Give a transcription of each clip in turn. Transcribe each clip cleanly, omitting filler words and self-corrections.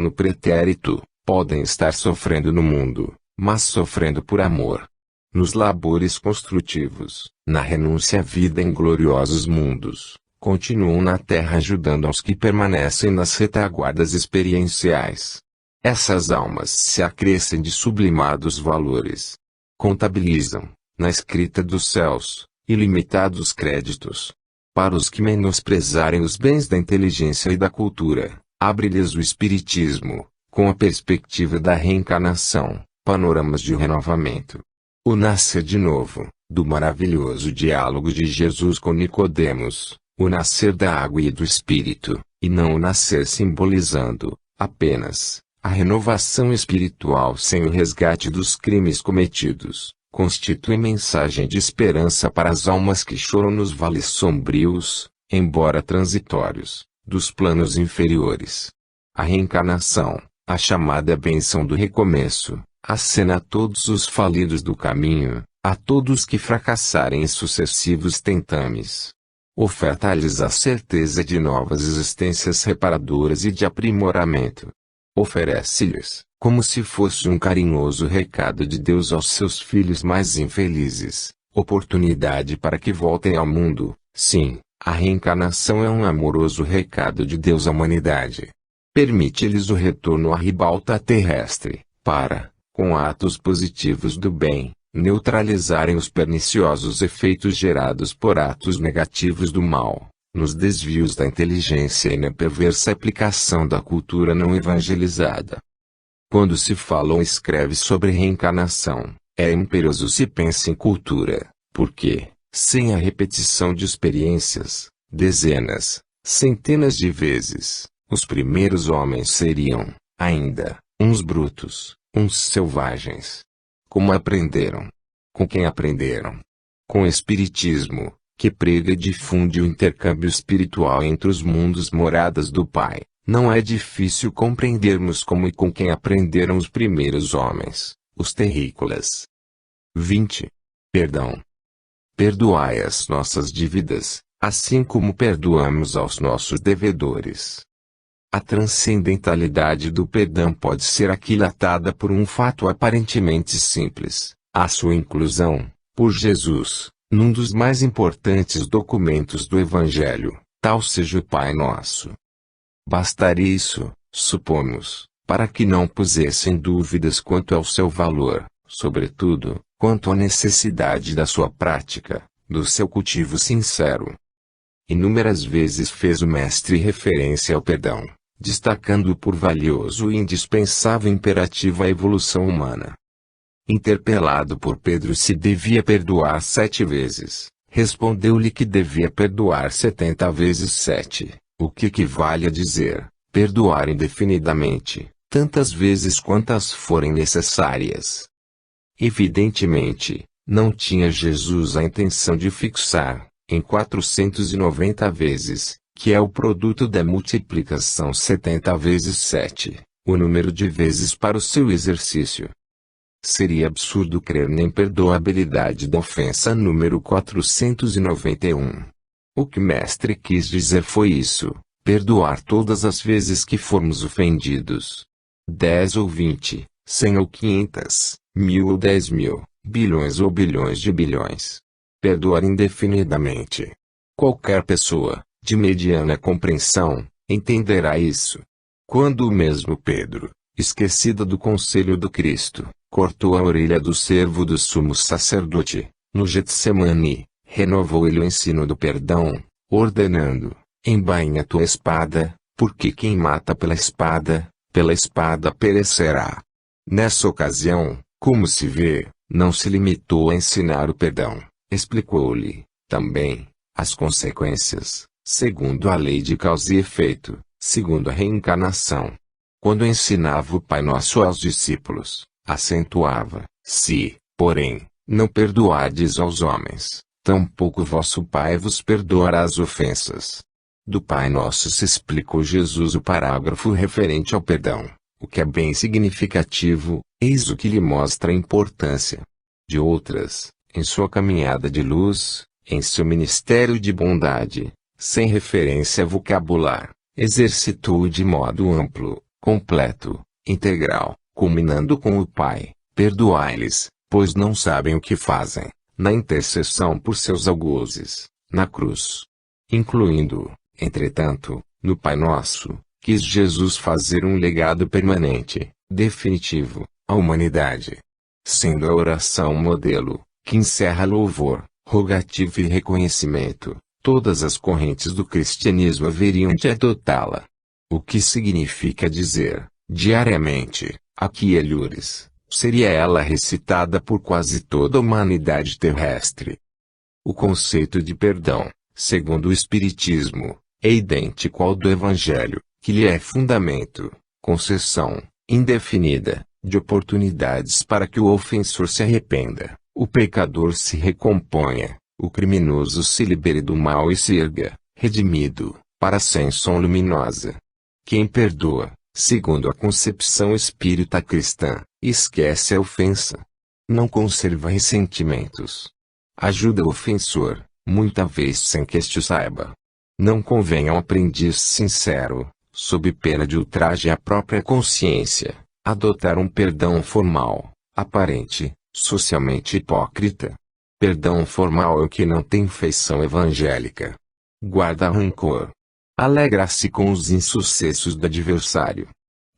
no pretérito, podem estar sofrendo no mundo, mas sofrendo por amor. Nos labores construtivos, na renúncia à vida em gloriosos mundos, continuam na terra ajudando aos que permanecem nas retaguardas experienciais. Essas almas se acrescem de sublimados valores. Contabilizam, na escrita dos céus, ilimitados créditos. Para os que menosprezarem os bens da inteligência e da cultura, abre-lhes o Espiritismo, com a perspectiva da reencarnação, panoramas de renovamento. O nascer de novo, do maravilhoso diálogo de Jesus com Nicodemos, o nascer da água e do Espírito, e não o nascer simbolizando, apenas, a renovação espiritual sem o resgate dos crimes cometidos, constitui mensagem de esperança para as almas que choram nos vales sombrios, embora transitórios, dos planos inferiores. A reencarnação, a chamada bênção do recomeço, acena a todos os falidos do caminho, a todos que fracassarem em sucessivos tentames. Oferta-lhes a certeza de novas existências reparadoras e de aprimoramento. Oferece-lhes, como se fosse um carinhoso recado de Deus aos seus filhos mais infelizes, oportunidade para que voltem ao mundo. Sim, a reencarnação é um amoroso recado de Deus à humanidade. Permite-lhes o retorno à ribalta terrestre, para, com atos positivos do bem, neutralizarem os perniciosos efeitos gerados por atos negativos do mal, nos desvios da inteligência e na perversa aplicação da cultura não evangelizada. Quando se fala ou escreve sobre reencarnação, é imperioso se pense em cultura, porque, sem a repetição de experiências, dezenas, centenas de vezes, os primeiros homens seriam, ainda, uns brutos, uns selvagens. Como aprenderam? Com quem aprenderam? Com o Espiritismo, que prega e difunde o intercâmbio espiritual entre os mundos moradas do Pai. Não é difícil compreendermos como e com quem aprenderam os primeiros homens, os terrícolas. 20. Perdão. Perdoai as nossas dívidas, assim como perdoamos aos nossos devedores. A transcendentalidade do perdão pode ser aquilatada por um fato aparentemente simples, a sua inclusão, por Jesus, num dos mais importantes documentos do Evangelho, tal seja o Pai Nosso. Bastaria isso, supomos, para que não pusessem dúvidas quanto ao seu valor, sobretudo, quanto à necessidade da sua prática, do seu cultivo sincero. Inúmeras vezes fez o Mestre referência ao perdão, destacando-o por valioso e indispensável imperativo à evolução humana. Interpelado por Pedro se devia perdoar 7 vezes, respondeu-lhe que devia perdoar 70 vezes 7, o que equivale a dizer, perdoar indefinidamente, tantas vezes quantas forem necessárias. Evidentemente, não tinha Jesus a intenção de fixar, em 490 vezes, que é o produto da multiplicação 70 vezes 7, o número de vezes para o seu exercício. Seria absurdo crer na imperdoabilidade da ofensa número 491. O que o Mestre quis dizer foi isso, perdoar todas as vezes que formos ofendidos. 10 ou 20, 100 ou 500, 1000 ou 10.000, bilhões ou bilhões de bilhões. Perdoar indefinidamente. Qualquer pessoa, de mediana compreensão, entenderá isso. Quando o mesmo Pedro, esquecida do conselho do Cristo, cortou a orelha do servo do sumo sacerdote, no Getsemane, renovou-lhe o ensino do perdão, ordenando, embainha tua espada, porque quem mata pela espada perecerá. Nessa ocasião, como se vê, não se limitou a ensinar o perdão, explicou-lhe, também, as consequências, segundo a lei de causa e efeito, segundo a reencarnação. Quando ensinava o Pai Nosso aos discípulos, acentuava, se, porém, não perdoardes aos homens, tampouco vosso Pai vos perdoará as ofensas. Do Pai Nosso se explicou Jesus o parágrafo referente ao perdão, o que é bem significativo, eis o que lhe mostra a importância. De outras, em sua caminhada de luz, em seu ministério de bondade, sem referência vocabular, exercitou de modo amplo, completo, integral, culminando com o Pai, perdoai-lhes, pois não sabem o que fazem, na intercessão por seus algozes, na cruz. Incluindo, entretanto, no Pai Nosso, quis Jesus fazer um legado permanente, definitivo, à humanidade. Sendo a oração um modelo, que encerra louvor, rogativa e reconhecimento, todas as correntes do cristianismo haveriam de adotá-la. O que significa dizer, diariamente, aqui Elures, seria ela recitada por quase toda a humanidade terrestre. O conceito de perdão, segundo o Espiritismo, é idêntico ao do Evangelho, que lhe é fundamento, concessão, indefinida, de oportunidades para que o ofensor se arrependa, o pecador se recomponha, o criminoso se libere do mal e se erga, redimido, para a ascensão luminosa. Quem perdoa, segundo a concepção espírita cristã, esquece a ofensa. Não conserva ressentimentos. Ajuda o ofensor, muita vez sem que este o saiba. Não convém ao aprendiz sincero, sob pena de ultraje à própria consciência, adotar um perdão formal, aparente, socialmente hipócrita. Perdão formal é o que não tem feição evangélica. Guarda rancor. Alegra-se com os insucessos do adversário.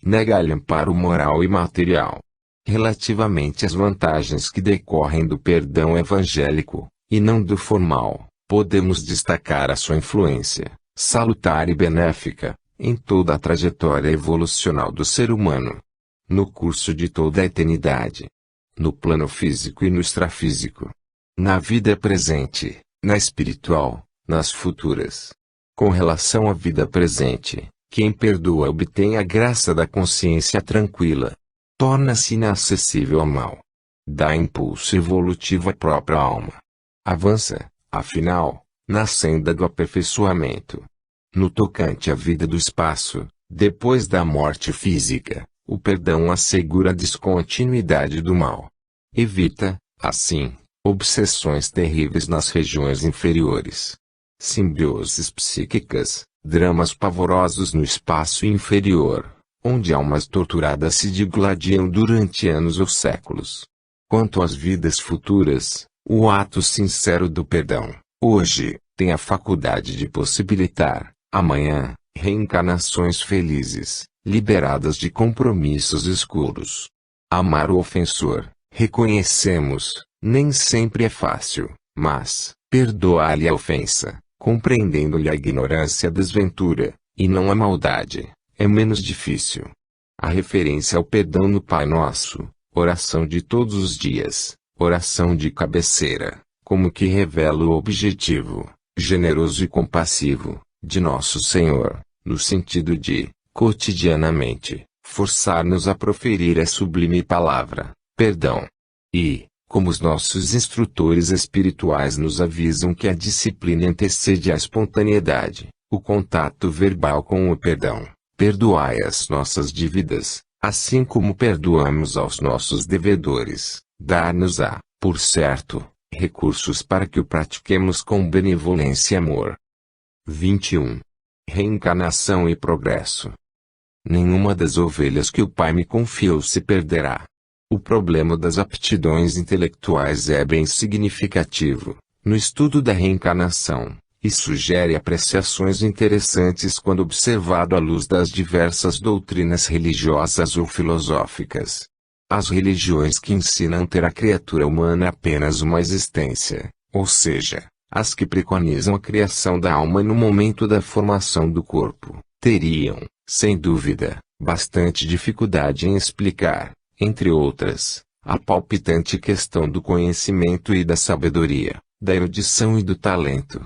Nega-lhe amparo moral e material. Relativamente às vantagens que decorrem do perdão evangélico, e não do formal, podemos destacar a sua influência, salutar e benéfica, em toda a trajetória evolucional do ser humano. No curso de toda a eternidade. No plano físico e no extrafísico. Na vida presente, na espiritual, nas futuras. Com relação à vida presente, quem perdoa obtém a graça da consciência tranquila. Torna-se inacessível ao mal. Dá impulso evolutivo à própria alma. Avança, afinal, na senda do aperfeiçoamento. No tocante à vida do espaço, depois da morte física, o perdão assegura a descontinuidade do mal. Evita, assim, obsessões terríveis nas regiões inferiores. Simbioses psíquicas, dramas pavorosos no espaço inferior, onde almas torturadas se digladiam durante anos ou séculos. Quanto às vidas futuras, o ato sincero do perdão, hoje, tem a faculdade de possibilitar, amanhã, reencarnações felizes, liberadas de compromissos escuros. Amar o ofensor, reconhecemos, nem sempre é fácil, mas, perdoar-lhe a ofensa, compreendendo-lhe a ignorância e a desventura, e não a maldade, é menos difícil. A referência ao perdão no Pai Nosso, oração de todos os dias, oração de cabeceira, como que revela o objetivo, generoso e compassivo, de Nosso Senhor, no sentido de, cotidianamente, forçar-nos a proferir a sublime palavra, perdão. E, como os nossos instrutores espirituais nos avisam que a disciplina antecede a espontaneidade, o contato verbal com o perdão, perdoai as nossas dívidas, assim como perdoamos aos nossos devedores, dar-nos-á, por certo, recursos para que o pratiquemos com benevolência e amor. 21. Reencarnação e progresso. Nenhuma das ovelhas que o Pai me confiou se perderá. O problema das aptidões intelectuais é bem significativo, no estudo da reencarnação, e sugere apreciações interessantes quando observado à luz das diversas doutrinas religiosas ou filosóficas. As religiões que ensinam ter a criatura humana apenas uma existência, ou seja, as que preconizam a criação da alma no momento da formação do corpo, teriam, sem dúvida, bastante dificuldade em explicar, entre outras, a palpitante questão do conhecimento e da sabedoria, da erudição e do talento.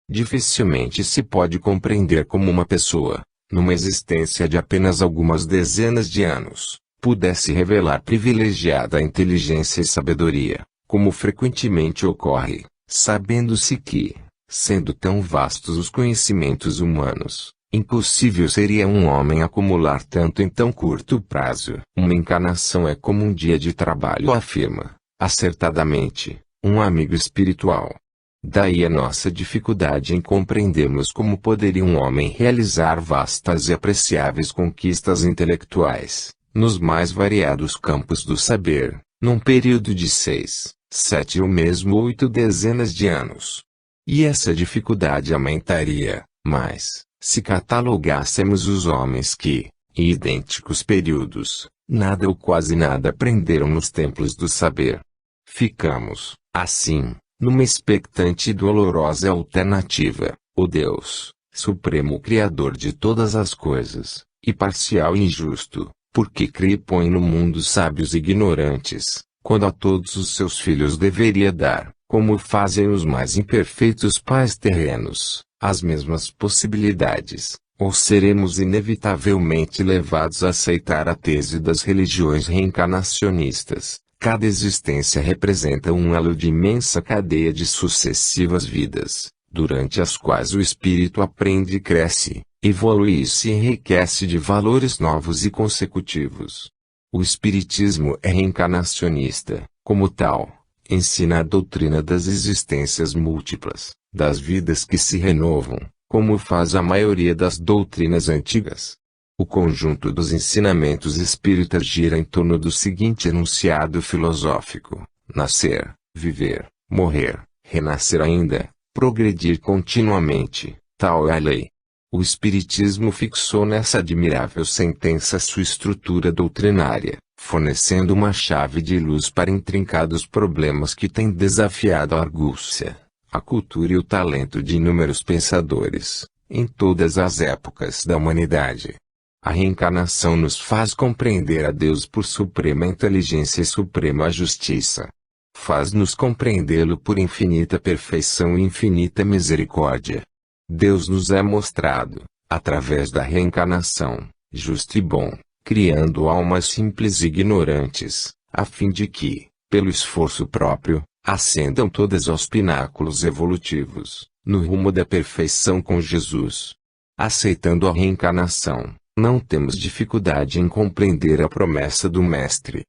Dificilmente se pode compreender como uma pessoa, numa existência de apenas algumas dezenas de anos, pudesse revelar privilegiada inteligência e sabedoria, como frequentemente ocorre, sabendo-se que, sendo tão vastos os conhecimentos humanos, impossível seria um homem acumular tanto em tão curto prazo. Uma encarnação é como um dia de trabalho, afirma, acertadamente, um amigo espiritual. Daí a nossa dificuldade em compreendermos como poderia um homem realizar vastas e apreciáveis conquistas intelectuais, nos mais variados campos do saber, num período de 6, 7 ou mesmo 8 dezenas de anos. E essa dificuldade aumentaria, mas, se catalogássemos os homens que, em idênticos períodos, nada ou quase nada aprenderam nos templos do saber. Ficamos, assim, numa expectante e dolorosa alternativa: o Deus, Supremo Criador de todas as coisas, e parcial e injusto, porque cria e põe no mundo sábios e ignorantes, quando a todos os seus filhos deveria dar, como fazem os mais imperfeitos pais terrenos, as mesmas possibilidades. Ou seremos inevitavelmente levados a aceitar a tese das religiões reencarnacionistas: cada existência representa um elo de imensa cadeia de sucessivas vidas, durante as quais o espírito aprende e cresce, evolui e se enriquece de valores novos e consecutivos. O espiritismo é reencarnacionista, como tal, ensina a doutrina das existências múltiplas, das vidas que se renovam, como faz a maioria das doutrinas antigas. O conjunto dos ensinamentos espíritas gira em torno do seguinte enunciado filosófico: nascer, viver, morrer, renascer ainda, progredir continuamente, tal é a lei. O espiritismo fixou nessa admirável sentença sua estrutura doutrinária, fornecendo uma chave de luz para intrincados problemas que têm desafiado a argúcia, a cultura e o talento de inúmeros pensadores, em todas as épocas da humanidade. A reencarnação nos faz compreender a Deus por suprema inteligência e suprema justiça. Faz-nos compreendê-lo por infinita perfeição e infinita misericórdia. Deus nos é mostrado, através da reencarnação, justo e bom, criando almas simples e ignorantes, a fim de que, pelo esforço próprio, ascendam todas aos pináculos evolutivos, no rumo da perfeição com Jesus. Aceitando a reencarnação, não temos dificuldade em compreender a promessa do Mestre.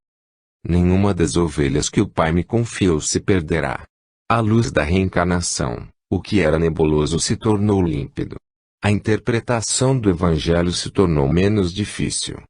Nenhuma das ovelhas que o Pai me confiou se perderá. À luz da reencarnação, o que era nebuloso se tornou límpido. A interpretação do Evangelho se tornou menos difícil.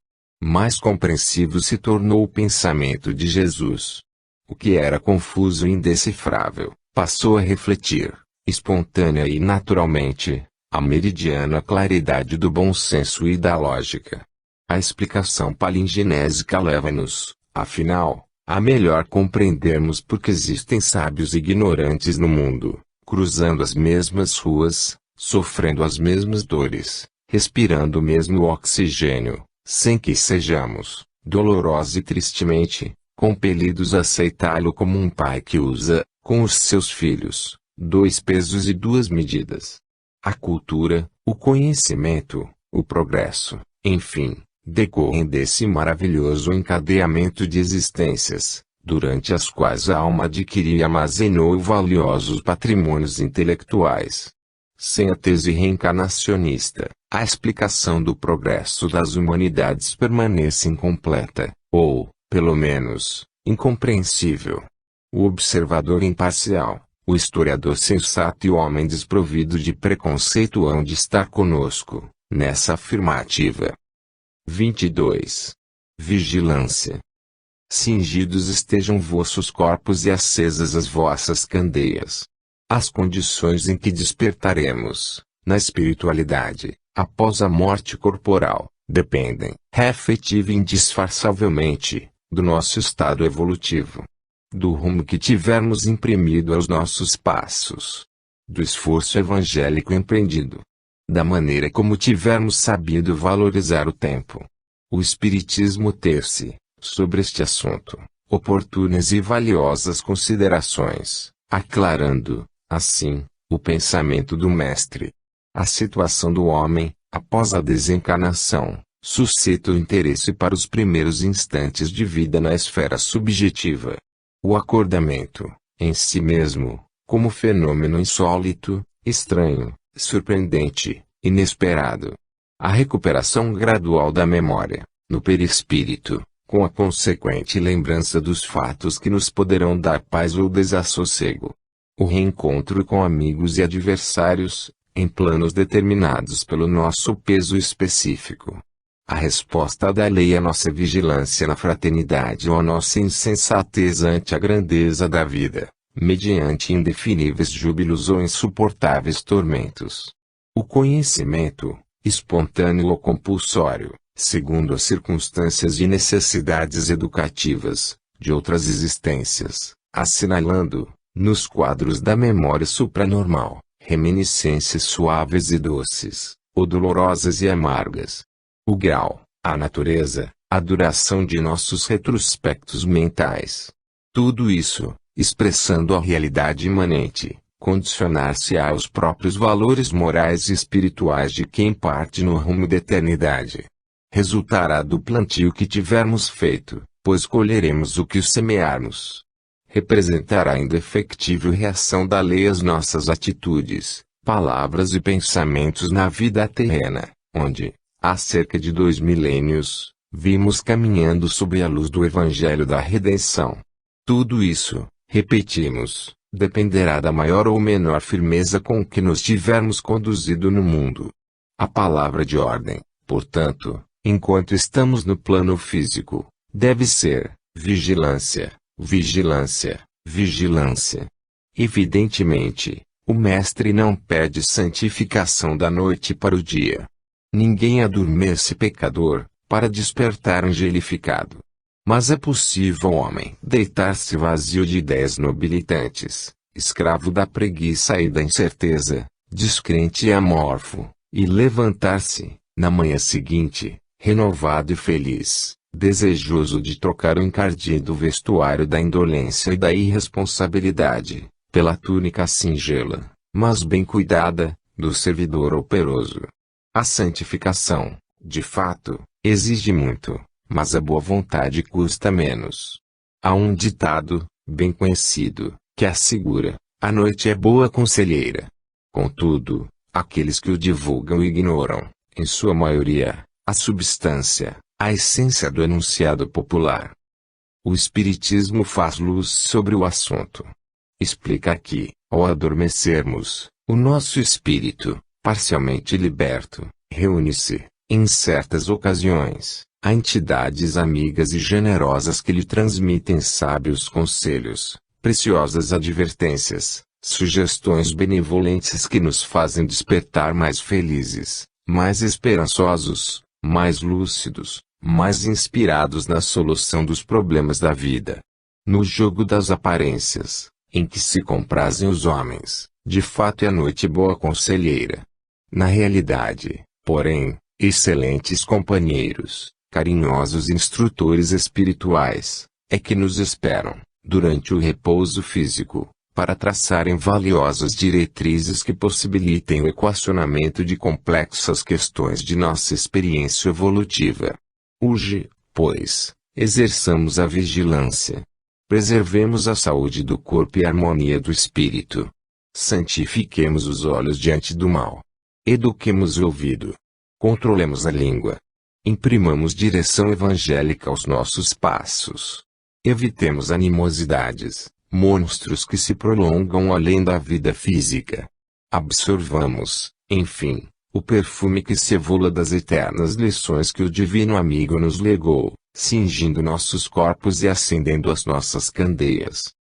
Mais compreensivo se tornou o pensamento de Jesus. O que era confuso e indecifrável, passou a refletir, espontânea e naturalmente, a meridiana claridade do bom senso e da lógica. A explicação palingenésica leva-nos, afinal, a melhor compreendermos porque existem sábios e ignorantes no mundo, cruzando as mesmas ruas, sofrendo as mesmas dores, respirando o mesmo oxigênio, sem que sejamos, dolorosa e tristemente, compelidos a aceitá-lo como um pai que usa, com os seus filhos, 2 pesos e 2 medidas. A cultura, o conhecimento, o progresso, enfim, decorrem desse maravilhoso encadeamento de existências, durante as quais a alma adquiriu e armazenou valiosos patrimônios intelectuais. Sem a tese reencarnacionista, a explicação do progresso das humanidades permanece incompleta, ou, pelo menos, incompreensível. O observador imparcial, o historiador sensato e o homem desprovido de preconceito hão de estar conosco, nessa afirmativa. 22. Vigilância. Cingidos estejam vossos corpos e acesas as vossas candeias. As condições em que despertaremos, na espiritualidade, após a morte corporal, dependem, efetiva e indisfarçavelmente, do nosso estado evolutivo. Do rumo que tivermos imprimido aos nossos passos. Do esforço evangélico empreendido. Da maneira como tivermos sabido valorizar o tempo. O Espiritismo ter-se, sobre este assunto, oportunas e valiosas considerações, aclarando, assim, o pensamento do Mestre. A situação do homem, após a desencarnação, suscita o interesse para os primeiros instantes de vida na esfera subjetiva. O acordamento, em si mesmo, como fenômeno insólito, estranho, surpreendente, inesperado. A recuperação gradual da memória, no perispírito, com a consequente lembrança dos fatos que nos poderão dar paz ou desassossego. O reencontro com amigos e adversários, em planos determinados pelo nosso peso específico. A resposta da lei é nossa vigilância na fraternidade ou a nossa insensatez ante a grandeza da vida, mediante indefiníveis júbilos ou insuportáveis tormentos. O conhecimento, espontâneo ou compulsório, segundo as circunstâncias e necessidades educativas, de outras existências, assinalando, nos quadros da memória supranormal, reminiscências suaves e doces, ou dolorosas e amargas. O grau, a natureza, a duração de nossos retrospectos mentais. Tudo isso, expressando a realidade imanente, condicionar-se aos próprios valores morais e espirituais de quem parte no rumo da eternidade. Resultará do plantio que tivermos feito, pois colheremos o que semearmos. Representará a indefectível reação da lei às nossas atitudes, palavras e pensamentos na vida terrena, onde, há cerca de 2 milênios, vimos caminhando sob a luz do Evangelho da Redenção. Tudo isso, repetimos, dependerá da maior ou menor firmeza com que nos tivermos conduzido no mundo. A palavra de ordem, portanto, enquanto estamos no plano físico, deve ser vigilância, vigilância, vigilância. Evidentemente, o Mestre não pede santificação da noite para o dia. Ninguém adormece pecador, para despertar angelificado. Mas é possível ao homem deitar-se vazio de ideias nobilitantes, escravo da preguiça e da incerteza, descrente e amorfo, e levantar-se, na manhã seguinte, renovado e feliz, desejoso de trocar o encardido vestuário da indolência e da irresponsabilidade, pela túnica singela, mas bem cuidada, do servidor operoso. A santificação, de fato, exige muito, mas a boa vontade custa menos. Há um ditado, bem conhecido, que assegura: a noite é boa conselheira. Contudo, aqueles que o divulgam ignoram, em sua maioria, a substância, a essência do enunciado popular. O Espiritismo faz luz sobre o assunto. Explica que, ao adormecermos, o nosso espírito, parcialmente liberto, reúne-se, em certas ocasiões, a entidades amigas e generosas que lhe transmitem sábios conselhos, preciosas advertências, sugestões benevolentes que nos fazem despertar mais felizes, mais esperançosos, mais lúcidos, mais inspirados na solução dos problemas da vida. No jogo das aparências, em que se comprazem os homens, de fato é a noite boa conselheira. Na realidade, porém, excelentes companheiros, carinhosos instrutores espirituais, é que nos esperam, durante o repouso físico, para traçarem valiosas diretrizes que possibilitem o equacionamento de complexas questões de nossa experiência evolutiva. Hoje, pois, exerçamos a vigilância. Preservemos a saúde do corpo e a harmonia do espírito. Santifiquemos os olhos diante do mal. Eduquemos o ouvido. Controlemos a língua. Imprimamos direção evangélica aos nossos passos. Evitemos animosidades, monstros que se prolongam além da vida física. Absorvamos, enfim, o perfume que se evula das eternas lições que o Divino Amigo nos legou, cingindo nossos corpos e acendendo as nossas candeias.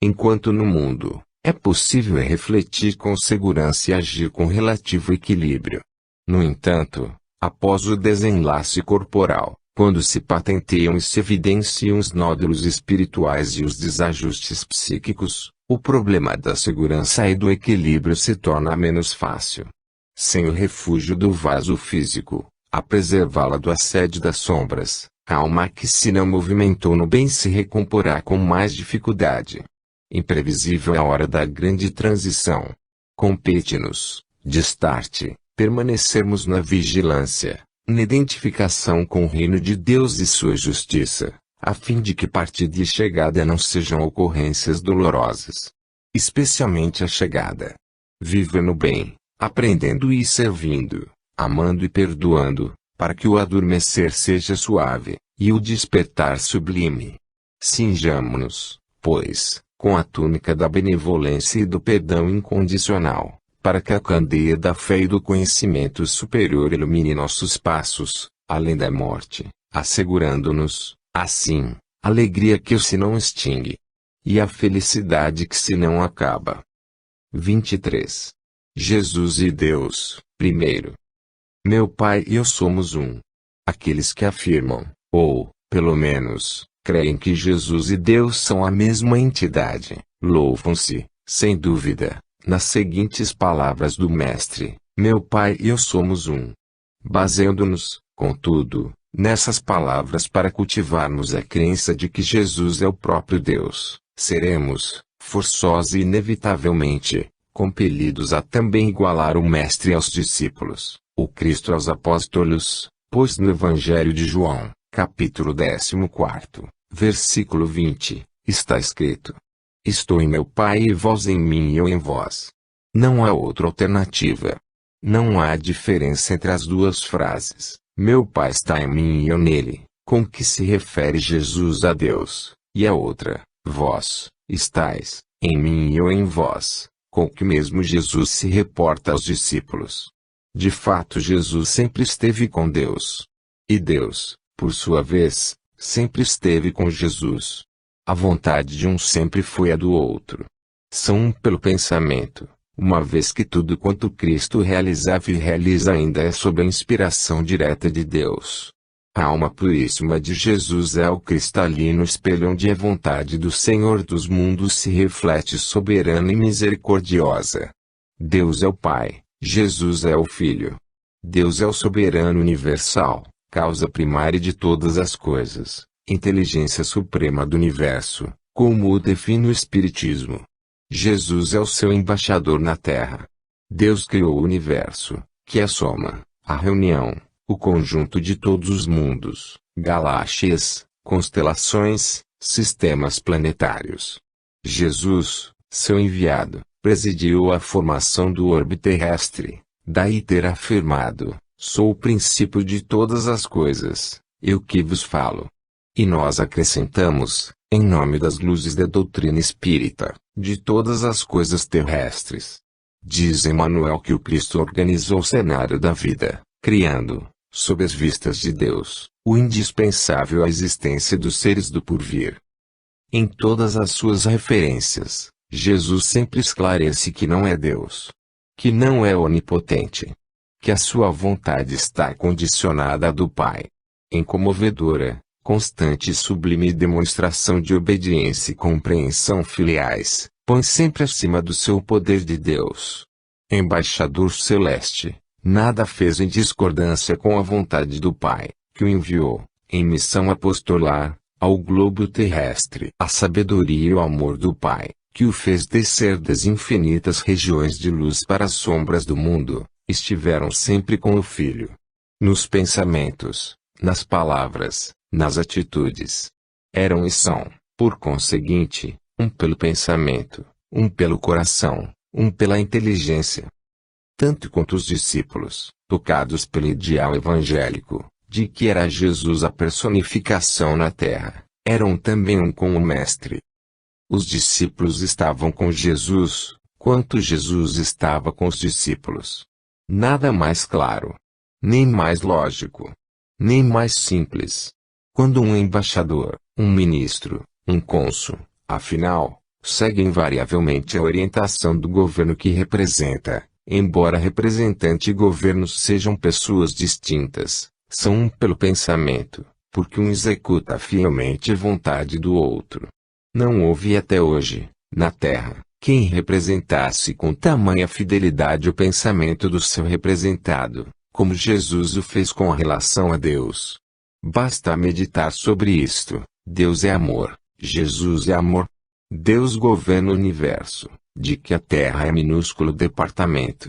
Enquanto no mundo, é possível refletir com segurança e agir com relativo equilíbrio. No entanto, após o desenlace corporal, quando se patenteiam e se evidenciam os nódulos espirituais e os desajustes psíquicos, o problema da segurança e do equilíbrio se torna menos fácil. Sem o refúgio do vaso físico, a preservá-la do assédio das sombras, a alma que se não movimentou no bem se recomporá com mais dificuldade. Imprevisível é a hora da grande transição. Compete-nos, de start, permanecermos na vigilância, na identificação com o reino de Deus e sua justiça, a fim de que partida e chegada não sejam ocorrências dolorosas. Especialmente a chegada. Viva no bem, aprendendo e servindo, amando e perdoando, para que o adormecer seja suave, e o despertar sublime. Cinjamo-nos, pois, com a túnica da benevolência e do perdão incondicional, para que a candeia da fé e do conhecimento superior ilumine nossos passos, além da morte, assegurando-nos, assim, a alegria que se não extingue, e a felicidade que se não acaba. 23. Jesus e Deus, primeiro. Meu Pai e eu somos um. Aqueles que afirmam, ou, pelo menos, creem que Jesus e Deus são a mesma entidade, louvam-se, sem dúvida, nas seguintes palavras do Mestre: meu Pai e eu somos um. Baseando-nos, contudo, nessas palavras para cultivarmos a crença de que Jesus é o próprio Deus, seremos, forçosa e inevitavelmente, compelidos a também igualar o Mestre aos discípulos, o Cristo aos apóstolos, pois no Evangelho de João, capítulo 14, versículo 20, está escrito: estou em meu Pai e vós em mim e eu em vós. Não há outra alternativa. Não há diferença entre as duas frases, meu Pai está em mim e eu nele, com que se refere Jesus a Deus, e a outra, vós, estais, em mim e eu em vós, com que mesmo Jesus se reporta aos discípulos. De fato, Jesus sempre esteve com Deus. E Deus, por sua vez, sempre esteve com Jesus. A vontade de um sempre foi a do outro. São um pelo pensamento, uma vez que tudo quanto Cristo realizava e realiza ainda é sob a inspiração direta de Deus. A alma puríssima de Jesus é o cristalino espelho onde a vontade do Senhor dos mundos se reflete soberana e misericordiosa. Deus é o Pai, Jesus é o Filho. Deus é o soberano universal, causa primária de todas as coisas, inteligência suprema do universo, como o define o Espiritismo. Jesus é o seu embaixador na Terra. Deus criou o universo, que é a soma, a reunião, o conjunto de todos os mundos, galáxias, constelações, sistemas planetários. Jesus, seu enviado, presidiu a formação do orbe terrestre, daí ter afirmado: sou o princípio de todas as coisas, eu que vos falo. E nós acrescentamos, em nome das luzes da doutrina espírita, de todas as coisas terrestres. Diz Emmanuel que o Cristo organizou o cenário da vida, criando, sob as vistas de Deus, o indispensável à existência dos seres do porvir. Em todas as suas referências, Jesus sempre esclarece que não é Deus, que não é onipotente, que a sua vontade está condicionada à do Pai. Em comovedora, constante e sublime demonstração de obediência e compreensão filiais, põe sempre acima do seu poder de Deus. Embaixador celeste, nada fez em discordância com a vontade do Pai, que o enviou, em missão apostolar, ao globo terrestre. A sabedoria e o amor do Pai, que o fez descer das infinitas regiões de luz para as sombras do mundo, estiveram sempre com o Filho. Nos pensamentos, nas palavras, nas atitudes. Eram e são, por conseguinte, um pelo pensamento, um pelo coração, um pela inteligência. Tanto quanto os discípulos, tocados pelo ideal evangélico, de que era Jesus a personificação na terra, eram também um com o Mestre. Os discípulos estavam com Jesus, quanto Jesus estava com os discípulos. Nada mais claro, nem mais lógico, nem mais simples. Quando um embaixador, um ministro, um cônsul, afinal, segue invariavelmente a orientação do governo que representa, embora representante e governo sejam pessoas distintas, são um pelo pensamento, porque um executa fielmente a vontade do outro. Não houve até hoje, na Terra, quem representasse com tamanha fidelidade o pensamento do seu representado, como Jesus o fez com relação a Deus. Basta meditar sobre isto. Deus é amor, Jesus é amor. Deus governa o universo, de que a Terra é minúsculo departamento.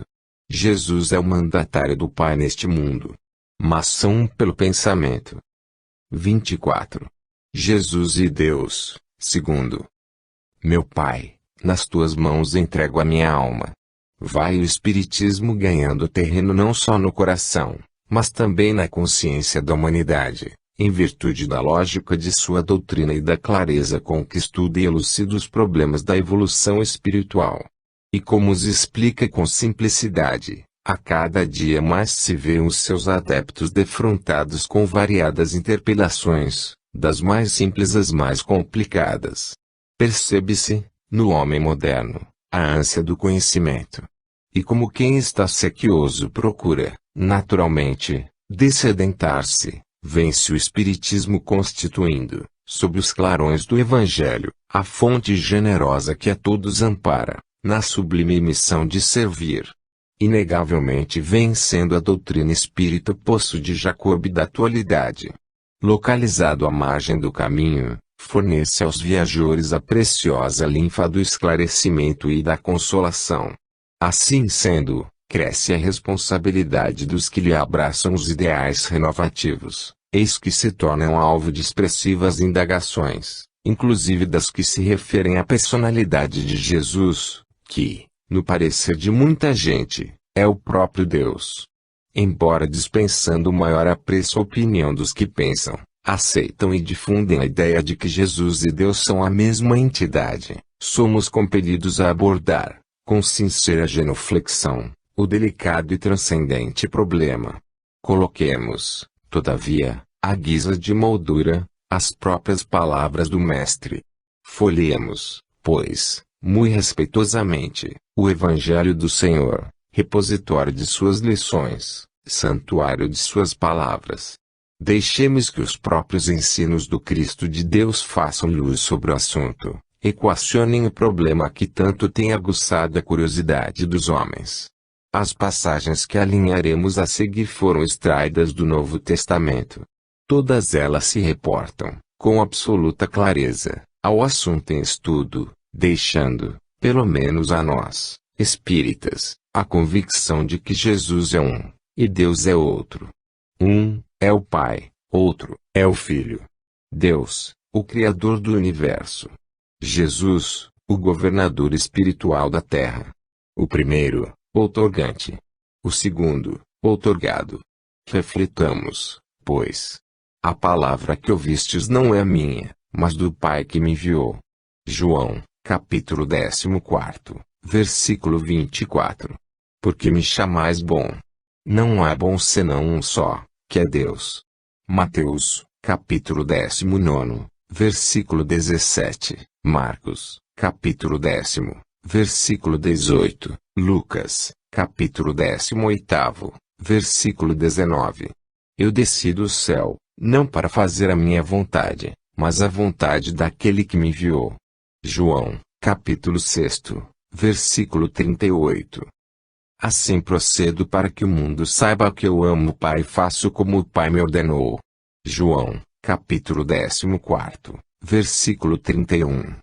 Jesus é o mandatário do Pai neste mundo. Mas são um pelo pensamento. 24. Jesus e Deus, segundo. Meu Pai, nas tuas mãos entrego a minha alma. Vai o Espiritismo ganhando terreno não só no coração, mas também na consciência da humanidade, em virtude da lógica de sua doutrina e da clareza com que estuda e elucida os problemas da evolução espiritual. E como os explica com simplicidade, a cada dia mais se vê os seus adeptos defrontados com variadas interpelações, das mais simples às mais complicadas. Percebe-se, no homem moderno, a ânsia do conhecimento. E como quem está sequioso procura, naturalmente, dessedentar-se, vence o espiritismo constituindo, sob os clarões do Evangelho, a fonte generosa que a todos ampara, na sublime missão de servir. Inegavelmente vem sendo a doutrina espírita poço de Jacob da atualidade. Localizado à margem do caminho, fornece aos viajores a preciosa linfa do esclarecimento e da consolação. Assim sendo, cresce a responsabilidade dos que lhe abraçam os ideais renovativos, eis que se tornam alvo de expressivas indagações, inclusive das que se referem à personalidade de Jesus, que, no parecer de muita gente, é o próprio Deus. Embora dispensando o maior apreço à opinião dos que pensam, aceitam e difundem a ideia de que Jesus e Deus são a mesma entidade, somos compelidos a abordar, com sincera genuflexão, o delicado e transcendente problema. Coloquemos, todavia, à guisa de moldura, as próprias palavras do Mestre. Folheemos, pois, muito respeitosamente, o Evangelho do Senhor, repositório de suas lições, santuário de suas palavras. Deixemos que os próprios ensinos do Cristo de Deus façam luz sobre o assunto, equacionem o problema que tanto tem aguçado a curiosidade dos homens. As passagens que alinharemos a seguir foram extraídas do Novo Testamento. Todas elas se reportam, com absoluta clareza, ao assunto em estudo, deixando, pelo menos a nós, espíritas, a convicção de que Jesus é um, e Deus é outro. Um é o Pai, outro é o Filho. Deus, o Criador do Universo. Jesus, o governador espiritual da Terra. O primeiro, outorgante. O segundo, outorgado. Reflitamos, pois. A palavra que ouvistes não é minha, mas do Pai que me enviou. João, capítulo 14, versículo 24. Porque me chamais bom? Não há bom senão um só, que é Deus. Mateus, capítulo 19, versículo 17. Marcos, capítulo 10, versículo 18. Lucas, capítulo 18, versículo 19. Eu desci do céu, não para fazer a minha vontade, mas a vontade daquele que me enviou. João, capítulo 6, versículo 38. Assim procedo para que o mundo saiba que eu amo o Pai e faço como o Pai me ordenou. João, capítulo 14, versículo 31.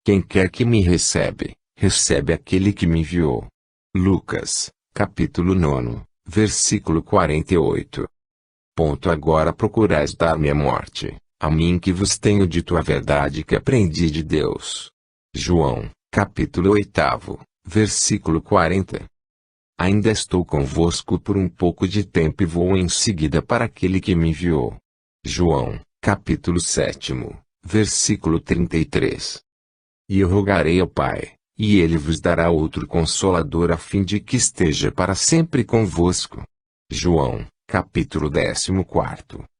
Quem quer que me recebe, recebe aquele que me enviou. Lucas, capítulo 9, versículo 48. Agora procurais dar-me a morte, a mim que vos tenho dito a verdade que aprendi de Deus. João, capítulo 8, versículo 40. Ainda estou convosco por um pouco de tempo e vou em seguida para aquele que me enviou. João, capítulo 7, versículo 33. E eu rogarei ao Pai, e ele vos dará outro Consolador a fim de que esteja para sempre convosco. João, capítulo 14,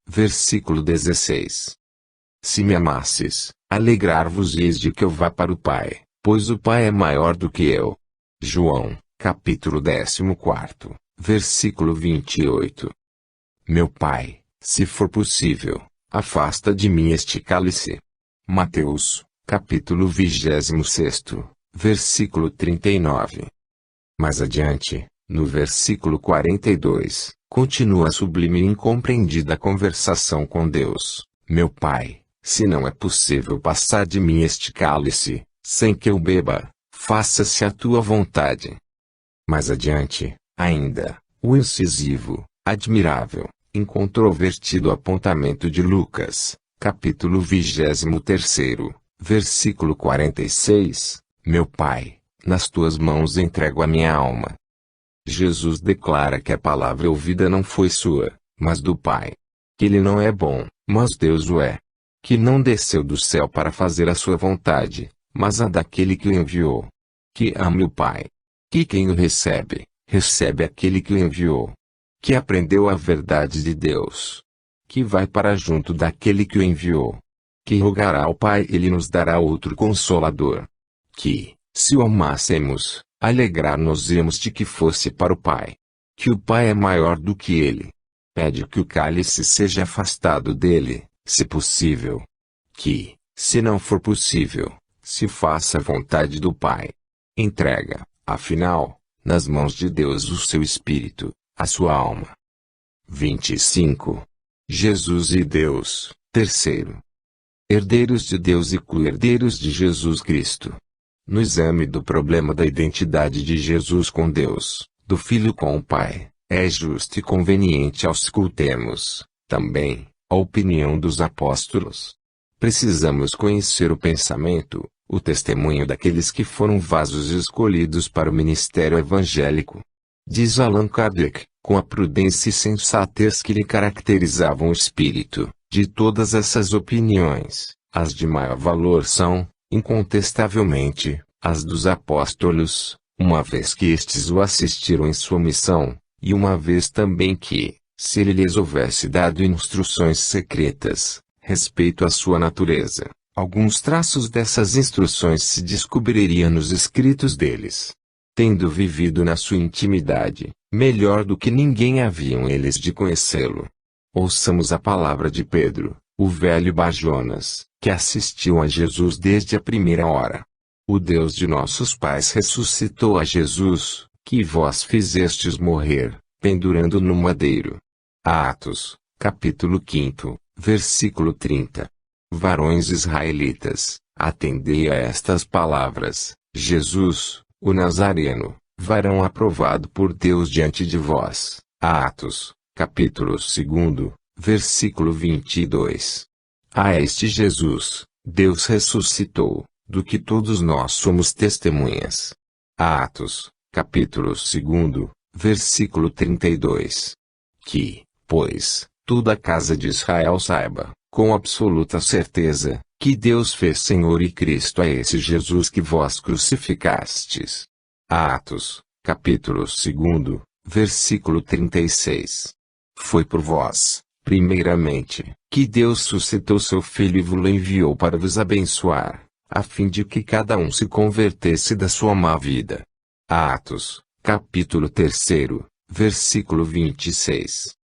versículo 16. Se me amasses, alegrar-vos-eis de que eu vá para o Pai, pois o Pai é maior do que eu. João, capítulo 14, versículo 28. Meu Pai, se for possível, afasta de mim este cálice. Mateus, capítulo 26, versículo 39. Mais adiante, no versículo 42, continua a sublime e incompreendida conversação com Deus. Meu Pai, se não é possível passar de mim este cálice, sem que eu beba, faça-se a tua vontade. Mais adiante, ainda, o incisivo, admirável, incontrovertido apontamento de Lucas, capítulo 23, versículo 46, meu Pai, nas tuas mãos entrego a minha alma. Jesus declara que a palavra ouvida não foi sua, mas do Pai. Que ele não é bom, mas Deus o é. Que não desceu do céu para fazer a sua vontade, mas a daquele que o enviou. Que ama o Pai. Que quem o recebe, recebe aquele que o enviou. Que aprendeu a verdade de Deus. Que vai para junto daquele que o enviou. Que rogará ao Pai e ele nos dará outro Consolador. Que, se o amássemos, alegrar-nos-íamos de que fosse para o Pai. Que o Pai é maior do que ele. Pede que o cálice seja afastado dele, se possível. Que, se não for possível, se faça a vontade do Pai. Entrega, afinal, nas mãos de Deus o seu espírito, a sua alma. 25. Jesus e Deus, terceiro. Herdeiros de Deus e co-herdeiros de Jesus Cristo. No exame do problema da identidade de Jesus com Deus, do Filho com o Pai, é justo e conveniente auscultemos, também, a opinião dos apóstolos. Precisamos conhecer o pensamento, o testemunho daqueles que foram vasos escolhidos para o ministério evangélico. Diz Allan Kardec, com a prudência e sensatez que lhe caracterizavam o espírito, de todas essas opiniões, as de maior valor são, incontestavelmente, as dos apóstolos, uma vez que estes o assistiram em sua missão, e uma vez também que, se ele lhes houvesse dado instruções secretas, respeito à sua natureza, alguns traços dessas instruções se descobririam nos escritos deles. Tendo vivido na sua intimidade, melhor do que ninguém haviam eles de conhecê-lo. Ouçamos a palavra de Pedro, o velho Bajonas, que assistiu a Jesus desde a primeira hora. O Deus de nossos pais ressuscitou a Jesus, que vós fizestes morrer, pendurando no madeiro. Atos, capítulo 5, versículo 30. Varões israelitas, atendei a estas palavras. Jesus, o Nazareno, varão aprovado por Deus diante de vós. Atos, capítulo 2, versículo 22. A este Jesus, Deus ressuscitou, do que todos nós somos testemunhas. Atos, capítulo 2, versículo 32. Que, pois, toda a casa de Israel saiba, com absoluta certeza, que Deus fez Senhor e Cristo a esse Jesus que vós crucificastes. Atos, capítulo 2, versículo 36. Foi por vós, primeiramente, que Deus suscitou seu Filho e vos enviou para vos abençoar, a fim de que cada um se convertesse da sua má vida. Atos, capítulo 3, versículo 26.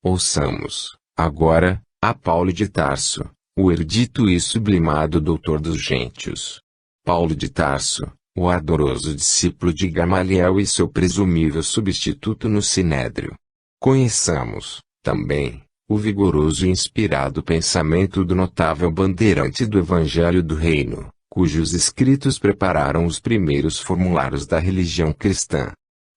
Ouçamos, agora, a Paulo de Tarso, o erudito e sublimado doutor dos gentios. Paulo de Tarso, o ardoroso discípulo de Gamaliel e seu presumível substituto no Sinédrio. Conheçamos, também, o vigoroso e inspirado pensamento do notável bandeirante do Evangelho do Reino, cujos escritos prepararam os primeiros formulários da religião cristã.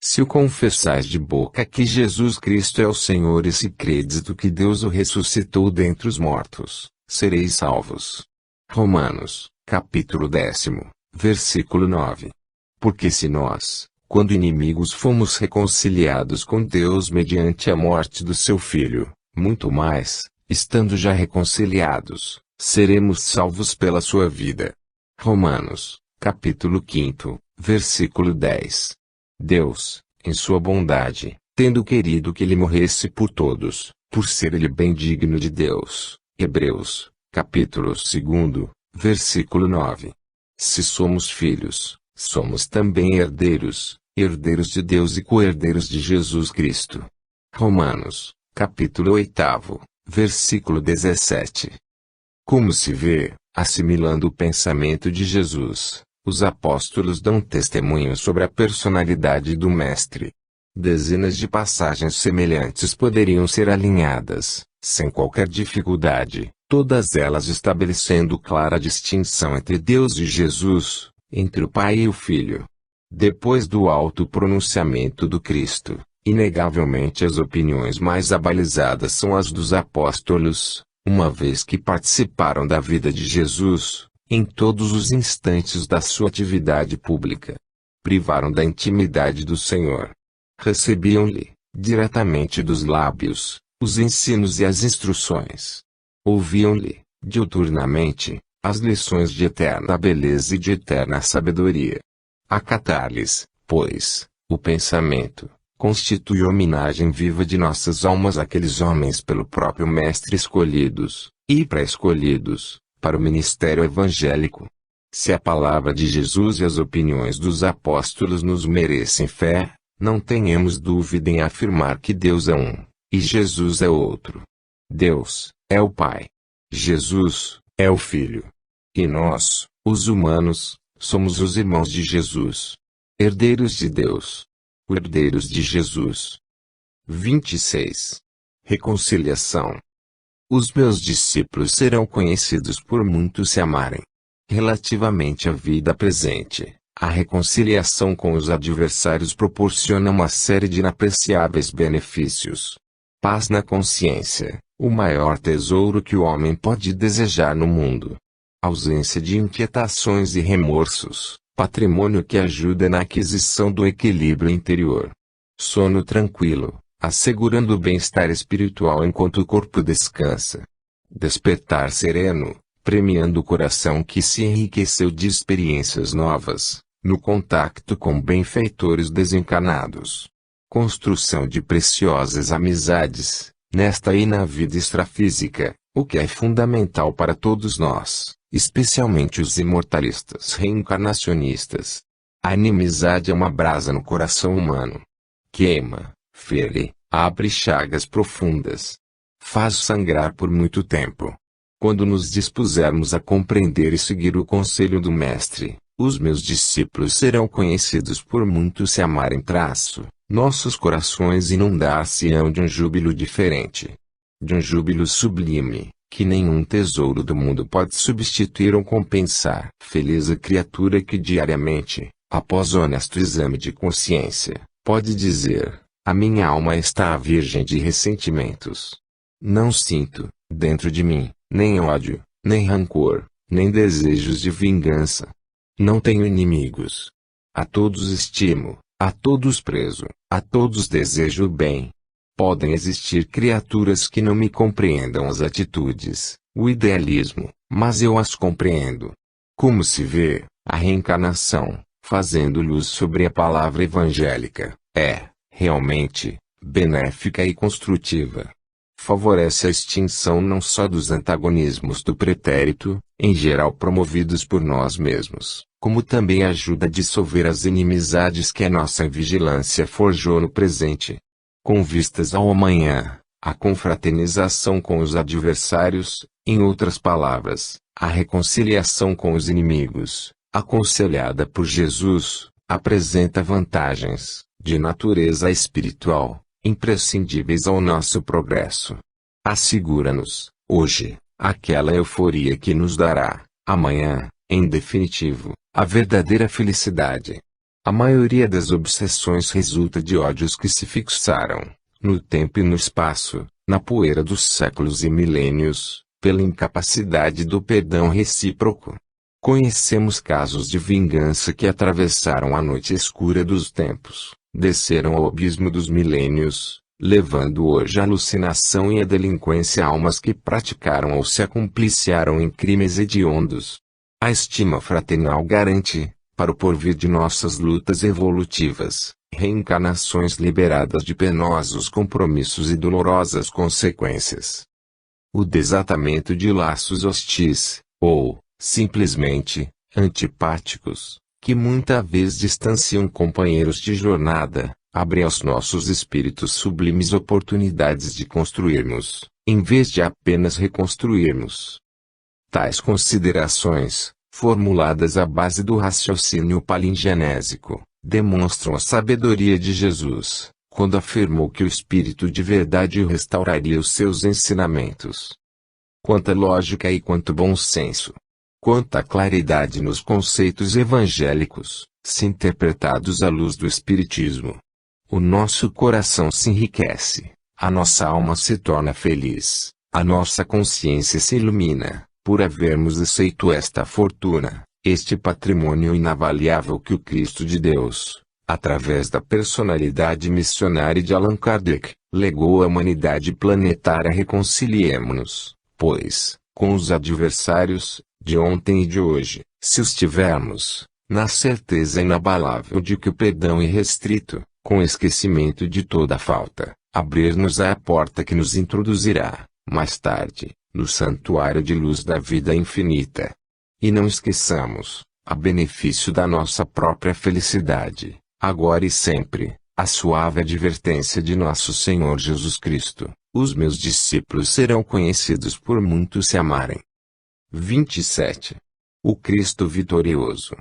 Se o confessais de boca que Jesus Cristo é o Senhor e se credes do que Deus o ressuscitou dentre os mortos, sereis salvos. Romanos, capítulo 10, versículo 9. Porque se nós, quando inimigos fomos reconciliados com Deus mediante a morte do seu Filho, muito mais, estando já reconciliados, seremos salvos pela sua vida. Romanos, capítulo 5, versículo 10. Deus, em sua bondade, tendo querido que ele morresse por todos, por ser ele bem digno de Deus. Hebreus, capítulo 2, versículo 9. Se somos filhos, somos também herdeiros, herdeiros de Deus e co-herdeiros de Jesus Cristo. Romanos, capítulo 8, versículo 17. Como se vê, assimilando o pensamento de Jesus, os apóstolos dão testemunho sobre a personalidade do Mestre. Dezenas de passagens semelhantes poderiam ser alinhadas, sem qualquer dificuldade, todas elas estabelecendo clara distinção entre Deus e Jesus, entre o Pai e o Filho. Depois do alto pronunciamento do Cristo, inegavelmente as opiniões mais abalizadas são as dos apóstolos, uma vez que participaram da vida de Jesus, em todos os instantes da sua atividade pública. Privaram da intimidade do Senhor. Recebiam-lhe, diretamente dos lábios, os ensinos e as instruções. Ouviam-lhe, diuturnamente, as lições de eterna beleza e de eterna sabedoria. Acatar-lhes, pois, o pensamento, constitui homenagem viva de nossas almas àqueles homens pelo próprio Mestre escolhidos, e pré-escolhidos, para o ministério evangélico. Se a palavra de Jesus e as opiniões dos apóstolos nos merecem fé, não tenhamos dúvida em afirmar que Deus é um, e Jesus é outro. Deus é o Pai. Jesus é o Filho. E nós, os humanos, somos os irmãos de Jesus. Herdeiros de Deus. Herdeiros de Jesus. 26. Reconciliação. Os meus discípulos serão conhecidos por muitos se amarem. Relativamente à vida presente, a reconciliação com os adversários proporciona uma série de inapreciáveis benefícios. Paz na consciência, o maior tesouro que o homem pode desejar no mundo. Ausência de inquietações e remorsos, patrimônio que ajuda na aquisição do equilíbrio interior. Sono tranquilo, assegurando o bem-estar espiritual enquanto o corpo descansa. Despertar sereno, premiando o coração que se enriqueceu de experiências novas, no contacto com benfeitores desencarnados. Construção de preciosas amizades, nesta e na vida extrafísica, o que é fundamental para todos nós, especialmente os imortalistas reencarnacionistas. A inimizade é uma brasa no coração humano. Queima, fere, abre chagas profundas. Faz sangrar por muito tempo. Quando nos dispusermos a compreender e seguir o conselho do Mestre, os meus discípulos serão conhecidos por muitos se amarem. Nossos corações inundar-se-ão de um júbilo diferente. De um júbilo sublime, que nenhum tesouro do mundo pode substituir ou compensar. Feliz a criatura que diariamente, após honesto exame de consciência, pode dizer: a minha alma está virgem de ressentimentos. Não sinto, dentro de mim, nem ódio, nem rancor, nem desejos de vingança. Não tenho inimigos. A todos estimo, a todos prezo, a todos desejo o bem. Podem existir criaturas que não me compreendam as atitudes, o idealismo, mas eu as compreendo. Como se vê, a reencarnação, fazendo luz sobre a palavra evangélica, é, realmente, benéfica e construtiva. Favorece a extinção não só dos antagonismos do pretérito, em geral promovidos por nós mesmos, como também ajuda a dissolver as inimizades que a nossa vigilância forjou no presente. Com vistas ao amanhã, a confraternização com os adversários, em outras palavras, a reconciliação com os inimigos, aconselhada por Jesus, apresenta vantagens, de natureza espiritual, imprescindíveis ao nosso progresso. Assegura-nos, hoje, aquela euforia que nos dará, amanhã, em definitivo, a verdadeira felicidade. A maioria das obsessões resulta de ódios que se fixaram, no tempo e no espaço, na poeira dos séculos e milênios, pela incapacidade do perdão recíproco. Conhecemos casos de vingança que atravessaram a noite escura dos tempos, desceram ao abismo dos milênios, levando hoje à alucinação e à delinquência almas que praticaram ou se acompliciaram em crimes hediondos. A estima fraternal garante, para o porvir de nossas lutas evolutivas, reencarnações liberadas de penosos compromissos e dolorosas consequências. O desatamento de laços hostis, ou, simplesmente, antipáticos, que muita vez distanciam companheiros de jornada, abre aos nossos espíritos sublimes oportunidades de construirmos, em vez de apenas reconstruirmos. Tais considerações, formuladas à base do raciocínio palingenésico, demonstram a sabedoria de Jesus, quando afirmou que o Espírito de verdade restauraria os seus ensinamentos. Quanta lógica e quanto bom senso! Quanta claridade nos conceitos evangélicos, se interpretados à luz do Espiritismo! O nosso coração se enriquece, a nossa alma se torna feliz, a nossa consciência se ilumina, por havermos aceito esta fortuna, este patrimônio inavaliável que o Cristo de Deus, através da personalidade missionária de Allan Kardec, legou à humanidade planetária. Reconciliemo-nos, pois, com os adversários, de ontem e de hoje, se os tivermos, na certeza inabalável de que o perdão irrestrito, com esquecimento de toda falta, abrir-nos a porta que nos introduzirá, mais tarde, no santuário de luz da vida infinita. E não esqueçamos, a benefício da nossa própria felicidade, agora e sempre, a suave advertência de nosso Senhor Jesus Cristo: os meus discípulos serão conhecidos por muitos se amarem. 27. O Cristo vitorioso.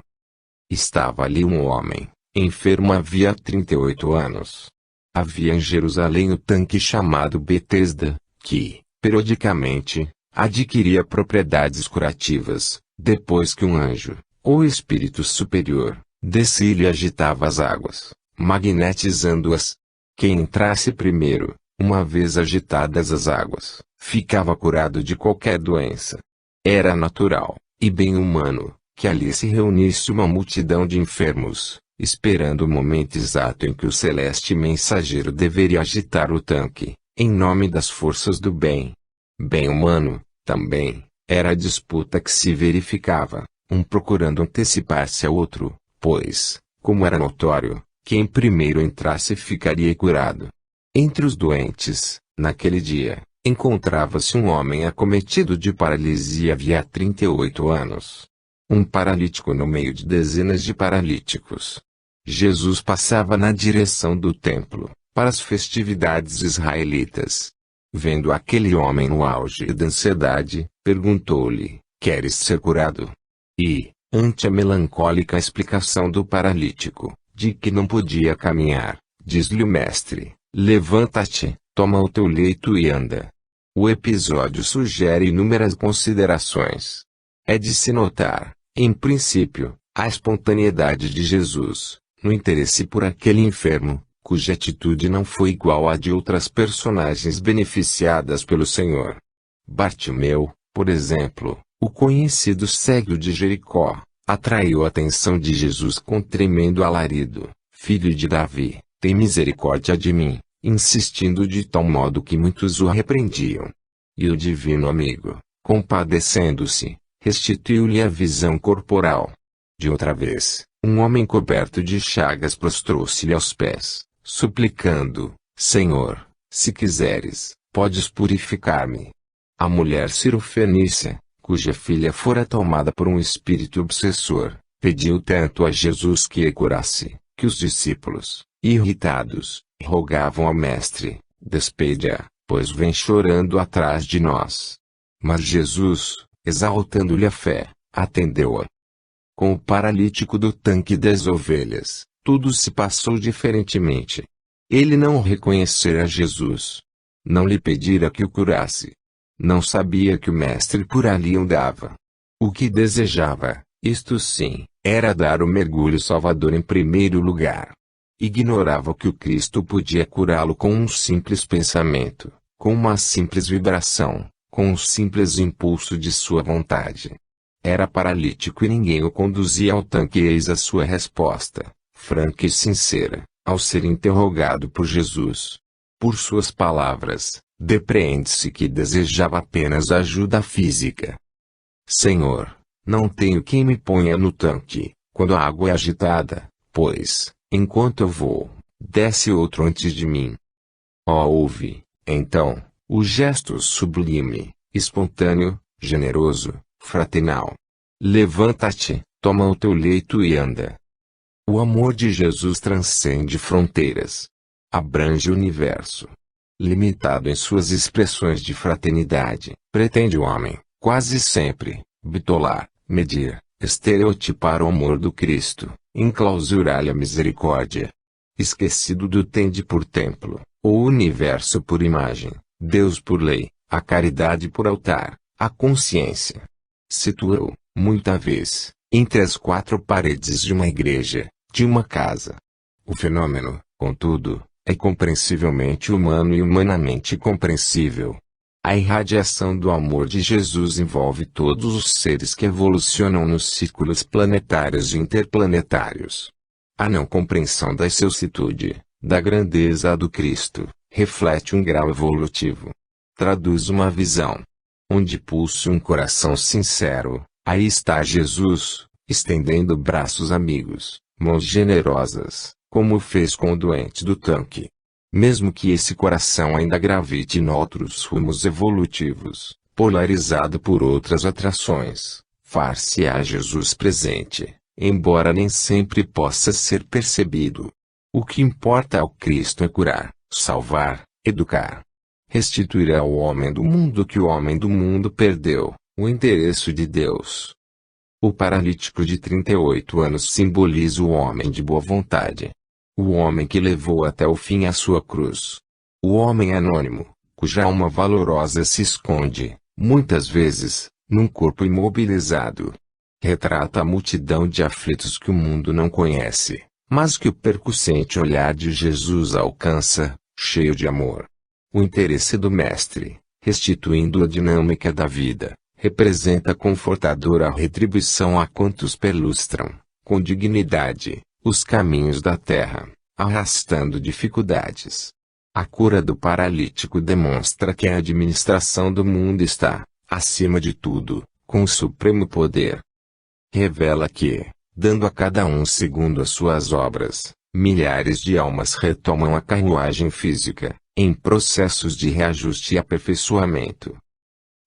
Estava ali um homem, enfermo havia 38 anos. Havia em Jerusalém o tanque chamado Betesda, que, periodicamente, adquiria propriedades curativas, depois que um anjo, ou espírito superior, descia e agitava as águas, magnetizando-as. Quem entrasse primeiro, uma vez agitadas as águas, ficava curado de qualquer doença. Era natural, e bem humano, que ali se reunisse uma multidão de enfermos, esperando o momento exato em que o celeste mensageiro deveria agitar o tanque, em nome das forças do bem. Bem humano, também, era a disputa que se verificava, um procurando antecipar-se ao outro, pois, como era notório, quem primeiro entrasse ficaria curado. Entre os doentes, naquele dia, encontrava-se um homem acometido de paralisia havia 38 anos. Um paralítico no meio de dezenas de paralíticos. Jesus passava na direção do templo, para as festividades israelitas. Vendo aquele homem no auge da ansiedade, perguntou-lhe: queres ser curado? E, ante a melancólica explicação do paralítico, de que não podia caminhar, diz-lhe o mestre: levanta-te, toma o teu leito e anda. O episódio sugere inúmeras considerações. É de se notar, em princípio, a espontaneidade de Jesus, no interesse por aquele enfermo, cuja atitude não foi igual à de outras personagens beneficiadas pelo Senhor. Bartimeu, por exemplo, o conhecido cego de Jericó, atraiu a atenção de Jesus com tremendo alarido: filho de Davi, tem misericórdia de mim, insistindo de tal modo que muitos o repreendiam. E o divino amigo, compadecendo-se, restituiu-lhe a visão corporal. De outra vez, um homem coberto de chagas prostrou-se-lhe aos pés, suplicando: Senhor, se quiseres, podes purificar-me. A mulher cirofenícia, cuja filha fora tomada por um espírito obsessor, pediu tanto a Jesus que a curasse, que os discípulos, irritados, rogavam ao mestre: despede-a, pois vem chorando atrás de nós. Mas Jesus, exaltando-lhe a fé, atendeu-a. Com o paralítico do tanque das ovelhas, tudo se passou diferentemente. Ele não reconhecera Jesus. Não lhe pedira que o curasse. Não sabia que o mestre por ali andava. O que desejava, isto sim, era dar o mergulho salvador em primeiro lugar. Ignorava que o Cristo podia curá-lo com um simples pensamento, com uma simples vibração, com um simples impulso de sua vontade. Era paralítico e ninguém o conduzia ao tanque. Eis a sua resposta, franca e sincera, ao ser interrogado por Jesus. Por suas palavras, depreende-se que desejava apenas ajuda física. Senhor, não tenho quem me ponha no tanque, quando a água é agitada, pois, enquanto eu vou, desce outro antes de mim. Ouve, então, o gesto sublime, espontâneo, generoso, fraternal. Levanta-te, toma o teu leito e anda. O amor de Jesus transcende fronteiras. Abrange o universo. Limitado em suas expressões de fraternidade, pretende o homem, quase sempre, bitolar, medir, estereotipar o amor do Cristo, enclausurar-lhe a misericórdia. Esquecido do tende por templo, o universo por imagem, Deus por lei, a caridade por altar, a consciência. Situa-o, muita vez, entre as quatro paredes de uma igreja, de uma casa. O fenômeno, contudo, é compreensivelmente humano e humanamente compreensível. A irradiação do amor de Jesus envolve todos os seres que evolucionam nos círculos planetários e interplanetários. A não compreensão da excelsitude, da grandeza do Cristo, reflete um grau evolutivo. Traduz uma visão. Onde pulse um coração sincero, aí está Jesus, estendendo braços amigos, mãos generosas, como fez com o doente do tanque. Mesmo que esse coração ainda gravite em outros rumos evolutivos, polarizado por outras atrações, far-se-á Jesus presente, embora nem sempre possa ser percebido. O que importa ao Cristo é curar, salvar, educar. Restituir ao homem do mundo o que o homem do mundo perdeu, o interesse de Deus. O paralítico de 38 anos simboliza o homem de boa vontade. O homem que levou até o fim a sua cruz. O homem anônimo, cuja alma valorosa se esconde, muitas vezes, num corpo imobilizado. Retrata a multidão de aflitos que o mundo não conhece, mas que o percussente olhar de Jesus alcança, cheio de amor. O interesse do Mestre, restituindo a dinâmica da vida, representa confortadora retribuição a quantos perlustram, com dignidade, os caminhos da terra, arrastando dificuldades. A cura do paralítico demonstra que a administração do mundo está, acima de tudo, com o supremo poder. Revela que, dando a cada um segundo as suas obras, milhares de almas retomam a carruagem física, em processos de reajuste e aperfeiçoamento.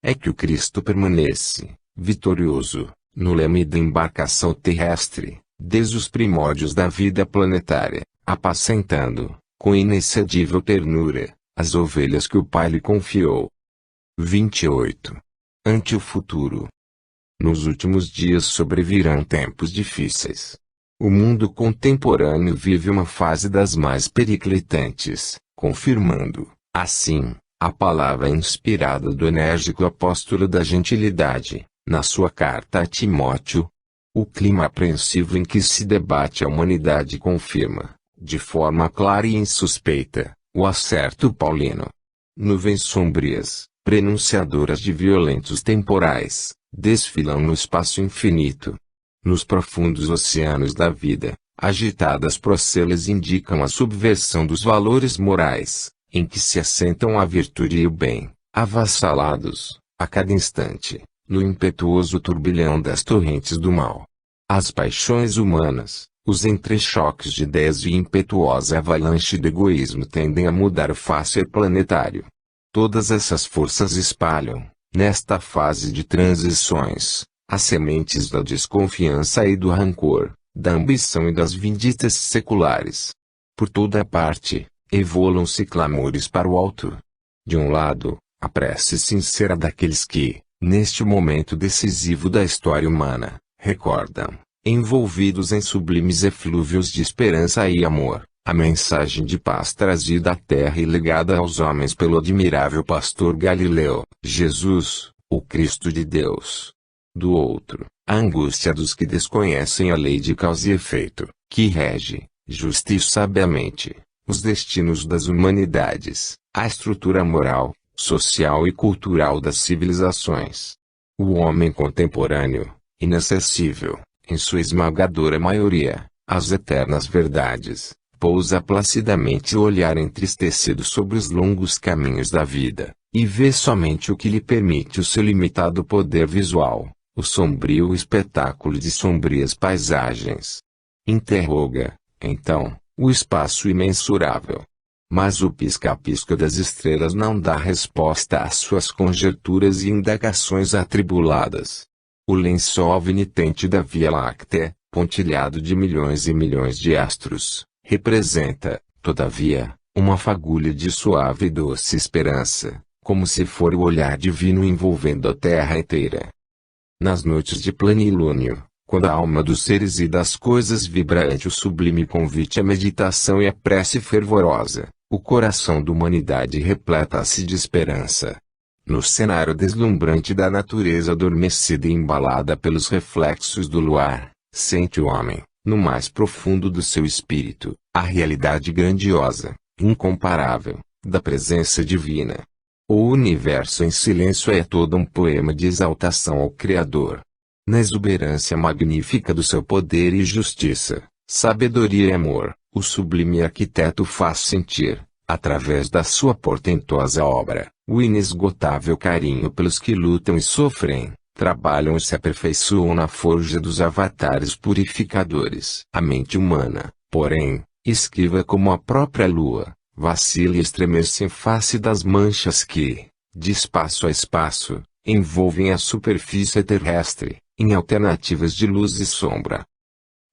É que o Cristo permanece, vitorioso, no leme da embarcação terrestre, desde os primórdios da vida planetária, apacentando, com inexcedível ternura, as ovelhas que o Pai lhe confiou. 28. Ante o futuro. Nos últimos dias sobrevirão tempos difíceis. O mundo contemporâneo vive uma fase das mais periclitantes, confirmando, assim, a palavra inspirada do enérgico apóstolo da gentilidade, na sua carta a Timóteo. O clima apreensivo em que se debate a humanidade confirma, de forma clara e insuspeita, o asserto paulino. Nuvens sombrias, prenunciadoras de violentos temporais, desfilam no espaço infinito. Nos profundos oceanos da vida, agitadas procelas indicam a subversão dos valores morais, em que se assentam a virtude e o bem, avassalados, a cada instante, no impetuoso turbilhão das torrentes do mal. As paixões humanas, os entrechoques de ideias e impetuosa avalanche do egoísmo tendem a mudar o facer planetário. Todas essas forças espalham, nesta fase de transições, as sementes da desconfiança e do rancor, da ambição e das vinditas seculares. Por toda a parte, evolam-se clamores para o alto. De um lado, a prece sincera daqueles que, neste momento decisivo da história humana, recordam, envolvidos em sublimes eflúvios de esperança e amor, a mensagem de paz trazida à terra e legada aos homens pelo admirável pastor Galileu, Jesus, o Cristo de Deus. Do outro, a angústia dos que desconhecem a lei de causa e efeito, que rege, justa e sabiamente, os destinos das humanidades, a estrutura moral, social e cultural das civilizações. O homem contemporâneo, inacessível, em sua esmagadora maioria, às eternas verdades, pousa placidamente o olhar entristecido sobre os longos caminhos da vida, e vê somente o que lhe permite o seu limitado poder visual, o sombrio espetáculo de sombrias paisagens. Interroga, então, o espaço imensurável. Mas o pisca-pisca das estrelas não dá resposta às suas conjecturas e indagações atribuladas. O lençol penitente da Via Láctea, pontilhado de milhões e milhões de astros, representa, todavia, uma fagulha de suave e doce esperança, como se for o olhar divino envolvendo a terra inteira. Nas noites de plenilúnio, quando a alma dos seres e das coisas vibra ante o sublime convite à meditação e à prece fervorosa, o coração da humanidade repleta-se de esperança. No cenário deslumbrante da natureza adormecida e embalada pelos reflexos do luar, sente o homem, no mais profundo do seu espírito, a realidade grandiosa, incomparável, da presença divina. O universo em silêncio é todo um poema de exaltação ao Criador. Na exuberância magnífica do seu poder e justiça, sabedoria e amor, o sublime arquiteto faz sentir, através da sua portentosa obra, o inesgotável carinho pelos que lutam e sofrem, trabalham e se aperfeiçoam na forja dos avatares purificadores. A mente humana, porém, esquiva como a própria lua, vacila e estremece em face das manchas que, de espaço a espaço, envolvem a superfície terrestre, em alternativas de luz e sombra.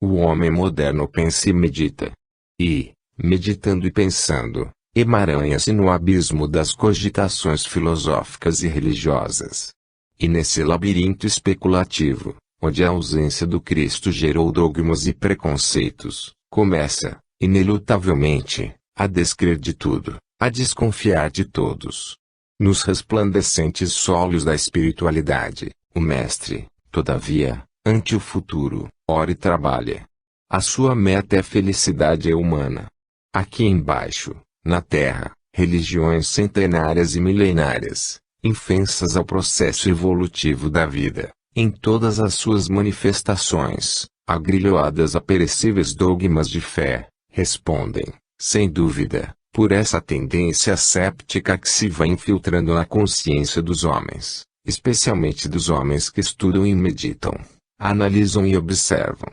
O homem moderno pensa e medita. E, meditando e pensando, emaranha-se no abismo das cogitações filosóficas e religiosas. E nesse labirinto especulativo, onde a ausência do Cristo gerou dogmas e preconceitos, começa, inelutavelmente, a descrer de tudo, a desconfiar de todos. Nos resplandecentes solos da espiritualidade, o mestre, todavia, ante o futuro, ora e trabalha. A sua meta é a felicidade humana. Aqui embaixo, na Terra, religiões centenárias e milenárias, infensas ao processo evolutivo da vida, em todas as suas manifestações, agrilhoadas a perecíveis dogmas de fé, respondem, sem dúvida, por essa tendência séptica que se vai infiltrando na consciência dos homens, especialmente dos homens que estudam e meditam, analisam e observam.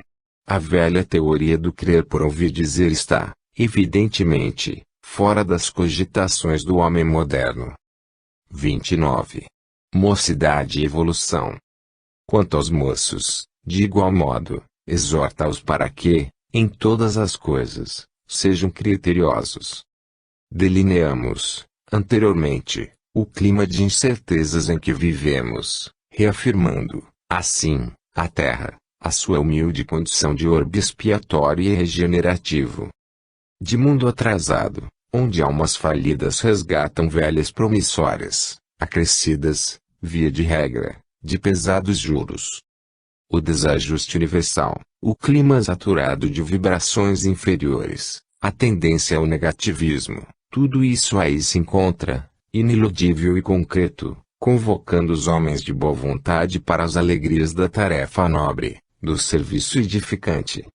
A velha teoria do crer por ouvir dizer está, evidentemente, fora das cogitações do homem moderno. 29. Mocidade e evolução. Quanto aos moços, de igual modo, exorta-os para que, em todas as coisas, sejam criteriosos. Delineamos, anteriormente, o clima de incertezas em que vivemos, reafirmando, assim, a Terra, a sua humilde condição de orbe expiatório e regenerativo. De mundo atrasado, onde almas falidas resgatam velhas promissórias, acrescidas, via de regra, de pesados juros. O desajuste universal, o clima saturado de vibrações inferiores, a tendência ao negativismo, tudo isso aí se encontra, iniludível e concreto, convocando os homens de boa vontade para as alegrias da tarefa nobre, do serviço edificante.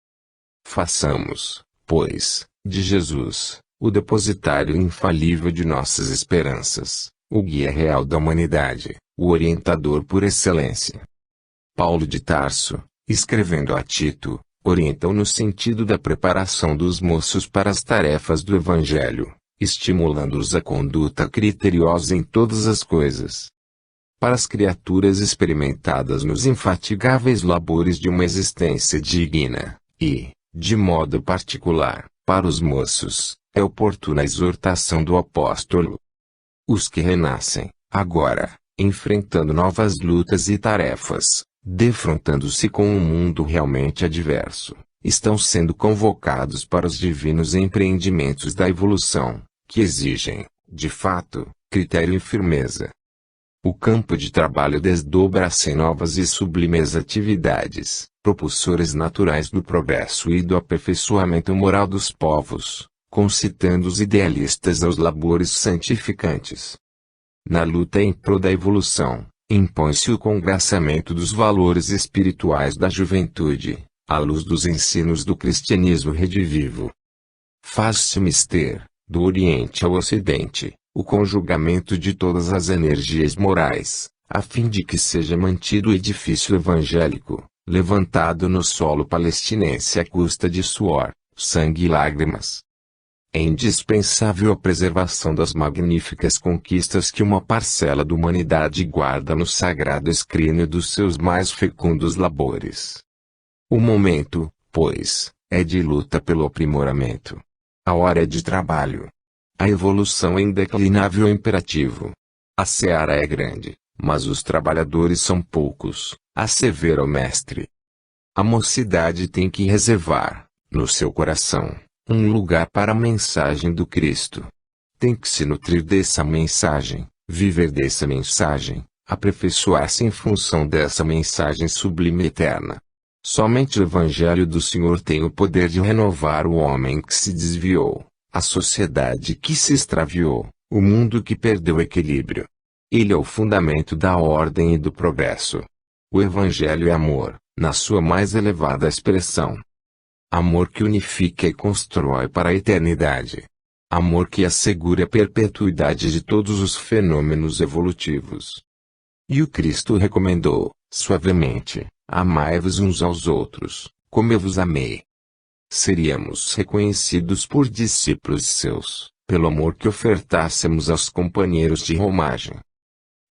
Façamos, pois, de Jesus, o depositário infalível de nossas esperanças, o guia real da humanidade, o orientador por excelência. Paulo de Tarso, escrevendo a Tito, orientou no sentido da preparação dos moços para as tarefas do Evangelho, estimulando-os à conduta criteriosa em todas as coisas. Para as criaturas experimentadas nos infatigáveis labores de uma existência digna, e, de modo particular, para os moços, é oportuna a exortação do apóstolo. Os que renascem, agora, enfrentando novas lutas e tarefas, defrontando-se com um mundo realmente adverso, estão sendo convocados para os divinos empreendimentos da evolução, que exigem, de fato, critério e firmeza. O campo de trabalho desdobra-se em novas e sublimes atividades, propulsores naturais do progresso e do aperfeiçoamento moral dos povos, concitando os idealistas aos labores santificantes. Na luta em prol da evolução, impõe-se o congraçamento dos valores espirituais da juventude, à luz dos ensinos do cristianismo redivivo. Faz-se mister, do Oriente ao Ocidente, o conjugamento de todas as energias morais, a fim de que seja mantido o edifício evangélico, levantado no solo palestinense à custa de suor, sangue e lágrimas. É indispensável a preservação das magníficas conquistas que uma parcela da humanidade guarda no sagrado escrínio dos seus mais fecundos labores. O momento, pois, é de luta pelo aprimoramento. A hora é de trabalho. A evolução é indeclinável imperativo. A seara é grande, mas os trabalhadores são poucos, assevera o mestre. A mocidade tem que reservar, no seu coração, um lugar para a mensagem do Cristo. Tem que se nutrir dessa mensagem, viver dessa mensagem, aperfeiçoar-se em função dessa mensagem sublime e eterna. Somente o Evangelho do Senhor tem o poder de renovar o homem que se desviou, a sociedade que se extraviou, o mundo que perdeu o equilíbrio. Ele é o fundamento da ordem e do progresso. O Evangelho é amor, na sua mais elevada expressão. Amor que unifica e constrói para a eternidade. amor que assegura a perpetuidade de todos os fenômenos evolutivos. E o Cristo recomendou, suavemente, amai-vos uns aos outros, como eu vos amei. Seríamos reconhecidos por discípulos seus, pelo amor que ofertássemos aos companheiros de romagem.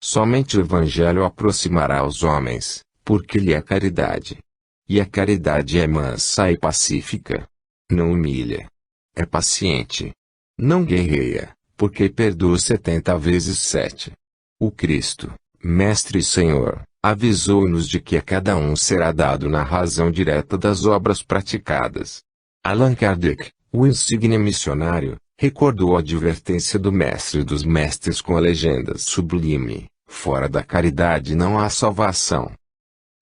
Somente o Evangelho aproximará os homens, porque ele é caridade. E a caridade é mansa e pacífica. Não humilha. É paciente. Não guerreia, porque perdoa 70 vezes 7. O Cristo, Mestre e Senhor, avisou-nos de que a cada um será dado na razão direta das obras praticadas. Allan Kardec, o insigne missionário, recordou a advertência do Mestre dos Mestres com a legenda sublime: fora da caridade não há salvação.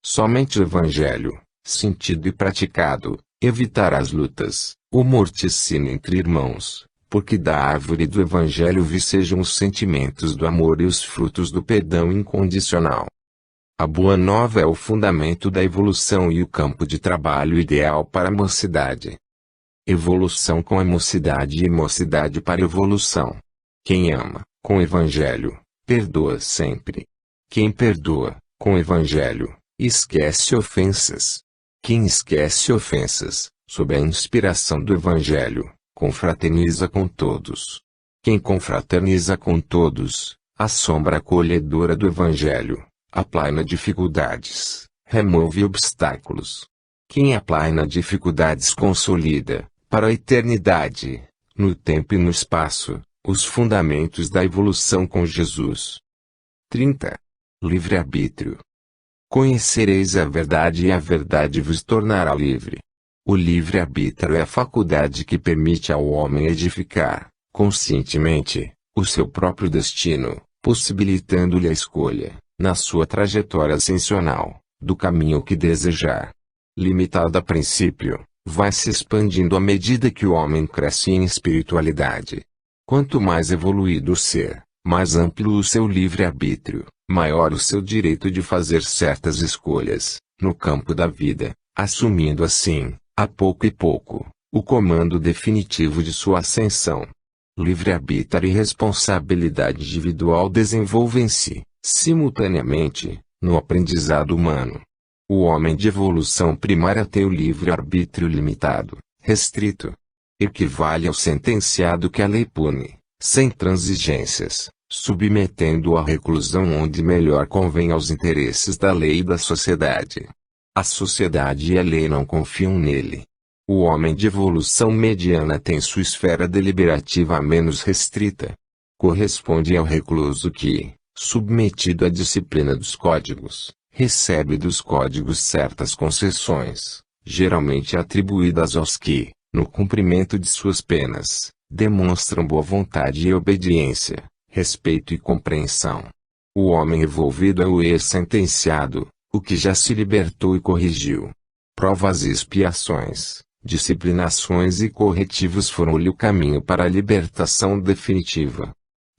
Somente o Evangelho, sentido e praticado, evitará as lutas, o morticínio entre irmãos, porque da árvore do Evangelho vicejam os sentimentos do amor e os frutos do perdão incondicional. A Boa Nova é o fundamento da evolução e o campo de trabalho ideal para a mocidade. Evolução com a mocidade e mocidade para evolução. Quem ama, com o Evangelho, perdoa sempre. Quem perdoa, com o Evangelho, esquece ofensas. Quem esquece ofensas, sob a inspiração do Evangelho, confraterniza com todos. Quem confraterniza com todos, a sombra acolhedora do Evangelho, aplaina dificuldades, remove obstáculos. Quem aplaina dificuldades consolida, para a eternidade, no tempo e no espaço, os fundamentos da evolução com Jesus. 30. Livre-arbítrio. Conhecereis a verdade e a verdade vos tornará livre. O livre-arbítrio é a faculdade que permite ao homem edificar, conscientemente, o seu próprio destino, possibilitando-lhe a escolha, na sua trajetória ascensional, do caminho que desejar. Limitado a princípio, vai se expandindo à medida que o homem cresce em espiritualidade. Quanto mais evoluído o ser, mais amplo o seu livre-arbítrio, maior o seu direito de fazer certas escolhas, no campo da vida, assumindo assim, a pouco e pouco, o comando definitivo de sua ascensão. Livre-arbítrio e responsabilidade individual desenvolvem-se, simultaneamente, no aprendizado humano. O homem de evolução primária tem o livre-arbítrio limitado, restrito. Equivale ao sentenciado que a lei pune, sem transigências, submetendo-o à reclusão onde melhor convém aos interesses da lei e da sociedade. A sociedade e a lei não confiam nele. O homem de evolução mediana tem sua esfera deliberativa menos restrita. Corresponde ao recluso que, submetido à disciplina dos códigos, recebe dos códigos certas concessões, geralmente atribuídas aos que, no cumprimento de suas penas, demonstram boa vontade e obediência, respeito e compreensão. O homem evolvido é o ex-sentenciado, o que já se libertou e corrigiu. Provas e expiações, disciplinações e corretivos foram-lhe o caminho para a libertação definitiva.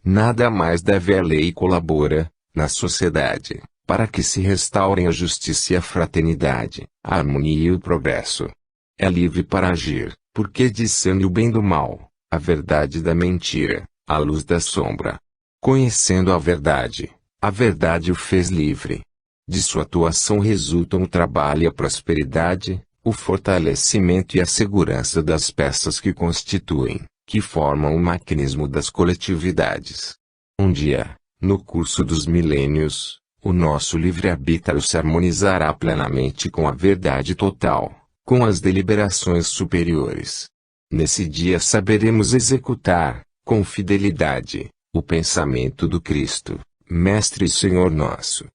Nada mais deve à lei e colabora, na sociedade, para que se restaurem a justiça e a fraternidade, a harmonia e o progresso. É livre para agir, porque discerne o bem do mal, a verdade da mentira, a luz da sombra. Conhecendo a verdade o fez livre. De sua atuação resultam o trabalho e a prosperidade, o fortalecimento e a segurança das peças que constituem, que formam o mecanismo das coletividades. Um dia, no curso dos milênios, o nosso livre-arbítrio se harmonizará plenamente com a verdade total, com as deliberações superiores. Nesse dia saberemos executar, com fidelidade, o pensamento do Cristo, Mestre e Senhor nosso.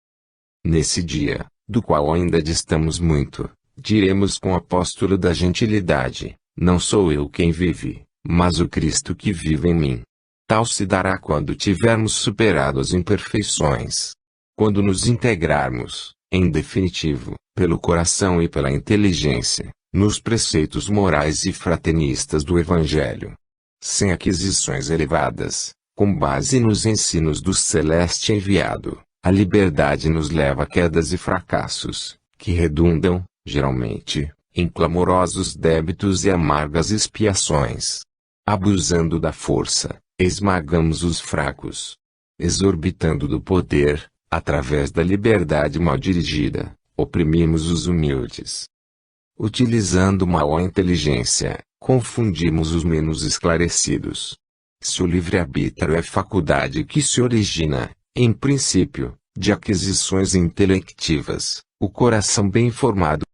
Nesse dia, do qual ainda distamos muito, diremos com o apóstolo da gentilidade: não sou eu quem vive, mas o Cristo que vive em mim. Tal se dará quando tivermos superado as imperfeições. Quando nos integrarmos, em definitivo, pelo coração e pela inteligência, nos preceitos morais e fraternistas do Evangelho. Sem aquisições elevadas, com base nos ensinos do Celeste enviado, a liberdade nos leva a quedas e fracassos, que redundam, geralmente, em clamorosos débitos e amargas expiações. Abusando da força, esmagamos os fracos. Exorbitando do poder, através da liberdade mal dirigida, oprimimos os humildes. Utilizando mal a inteligência, confundimos os menos esclarecidos. Se o livre-arbítrio é faculdade que se origina, em princípio, de aquisições intelectivas, o coração bem formado